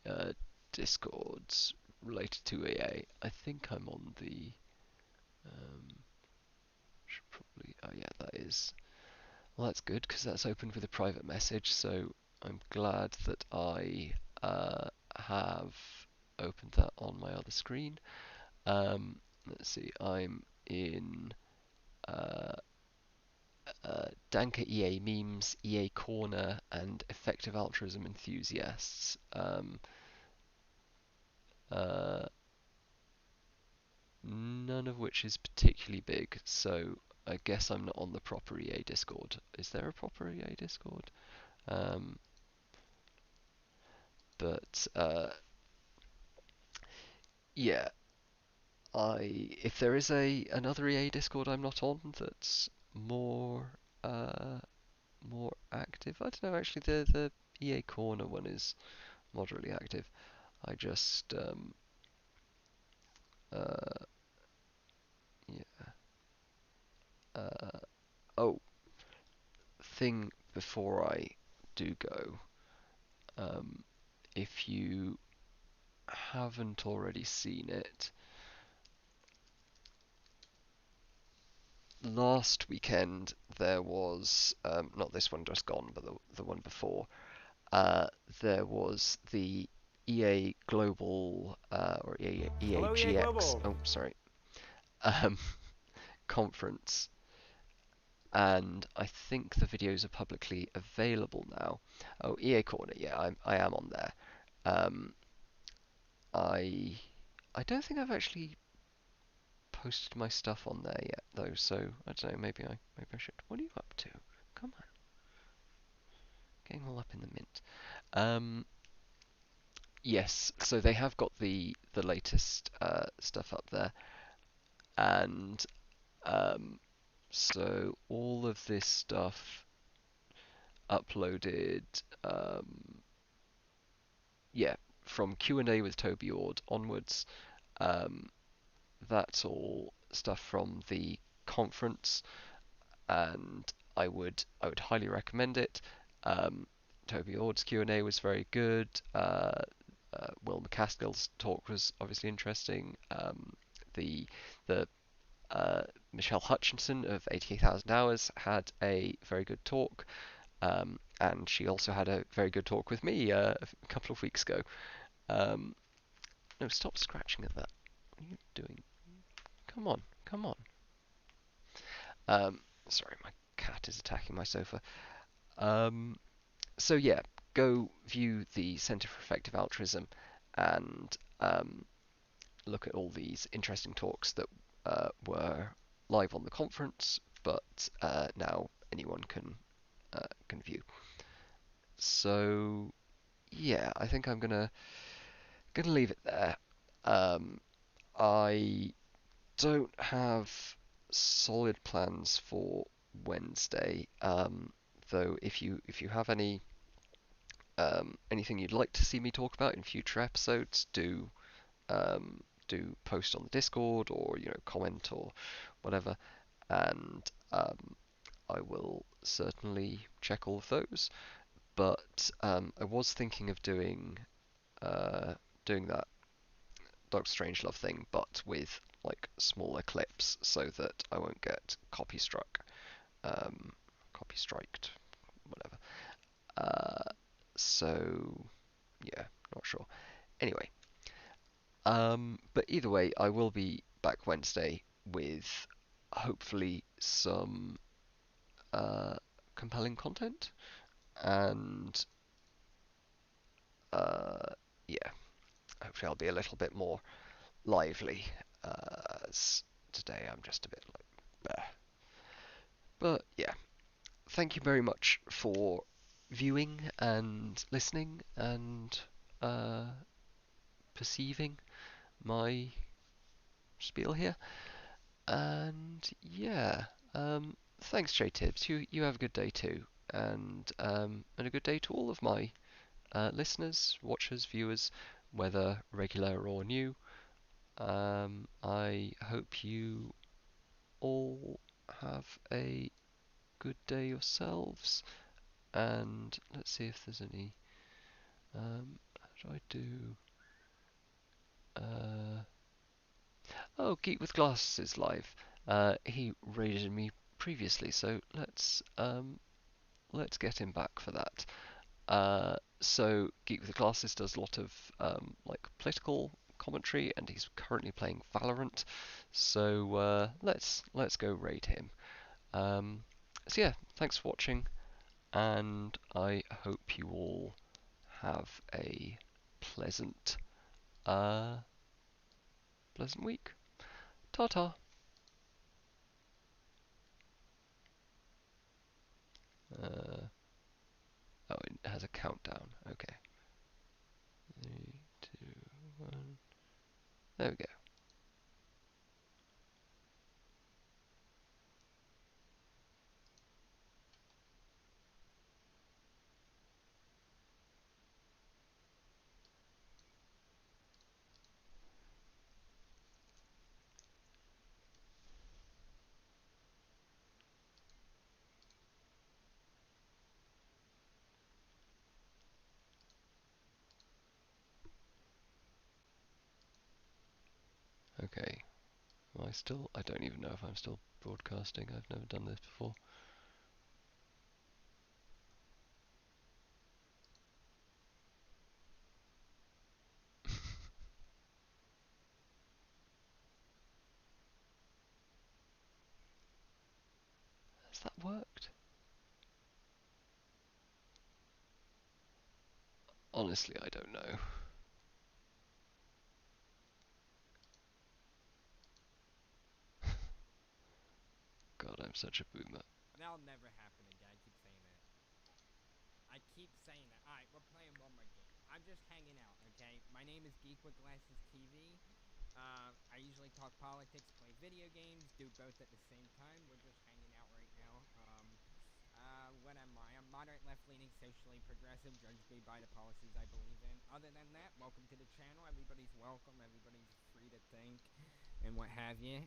uh, Discords related to EA. I think I'm on the should probably. Oh yeah, that is. Well, that's good because that's opened with a private message. So I'm glad that I have opened that on my other screen. Let's see. I'm in uh, Danker EA memes, EA Corner, and effective altruism enthusiasts. Uh, None of which is particularly big, so I guess I'm not on the proper EA Discord. Is there a proper EA Discord? Um, but yeah, if there is another EA Discord I'm not on that's uh, more active. I don't know. Actually, the EA Corner one is moderately active. I just uh, yeah. Oh, thing before I do go. Um, if you haven't already seen it, last weekend there was not this one just gone, but the one before. Uh, there was the EA Global or EA Hello, EA GX. Global. Oh, sorry. Um, conference, and I think the videos are publicly available now. Oh, EA Corner, yeah, I am on there. Um, I I don't think I've actually posted my stuff on there yet though, so I don't know. Maybe I should. What are you up to? Come on, getting all up in the mint. Um, yes, so they have got the latest stuff up there, and so all of this stuff uploaded. Yeah, from Q&A with Toby Ord onwards. Um, that's all stuff from the conference, and I would highly recommend it. Um, Toby Ord's Q&A was very good. Will McCaskill's talk was obviously interesting. The the Michelle Hutchinson of 88,000 Hours had a very good talk, and she also had a very good talk with me a couple of weeks ago. Um, no, stop scratching at that. What are you doing? Come on, come on. Um, Sorry, my cat is attacking my sofa. Um, so yeah, go view the Centre for Effective Altruism and look at all these interesting talks that were live on the conference, but now anyone can view. So yeah, I think I'm gonna leave it there. Um, I don't have solid plans for Wednesday. Though if you have anything you'd like to see me talk about in future episodes, do post on the Discord or comment or whatever, and I will certainly check all of those. But I was thinking of doing that Doctor Strangelove thing, but with like smaller clips, so that I won't get um, copy striked, whatever. So yeah, not sure. Anyway, but either way, I will be back Wednesday with hopefully some uh, compelling content, and uh, yeah. hopefully I'll be a little bit more lively. Today I'm just a bit like, bleh. But yeah, thank you very much for viewing and listening and uh, perceiving my spiel here. And yeah, thanks, J Tibbs. You have a good day too, and a good day to all of my listeners, watchers, viewers, whether regular or new. I hope you all have a good day yourselves. And let's see if there's any. How do I do? Uh, oh, Geek with Glasses is live. He raided me previously, so let's get him back for that. So Geek with Glasses does a lot of like political commentary, and he's currently playing Valorant. So let's go raid him. So yeah, thanks for watching, and I hope you all have a pleasant uh pleasant week. Ta ta. Uh, oh, it has a countdown. Okay. 3, 2, 1. There we go. Okay. Am I still? I don't even know if I'm still broadcasting. I've never done this before. Has that worked? Honestly, I don't know. God, I'm such a boomer. That'll never happen again. I keep saying that. I keep saying that. Alright, we're playing one more game. I'm just hanging out, okay? My name is Geek with Glasses TV. I usually talk politics, play video games, do both at the same time. We're just hanging out right now. What am I? I'm moderate, left-leaning, socially progressive. Judge me by the policies I believe in. Other than that, welcome to the channel. Everybody's welcome. Everybody's free to think and what have you.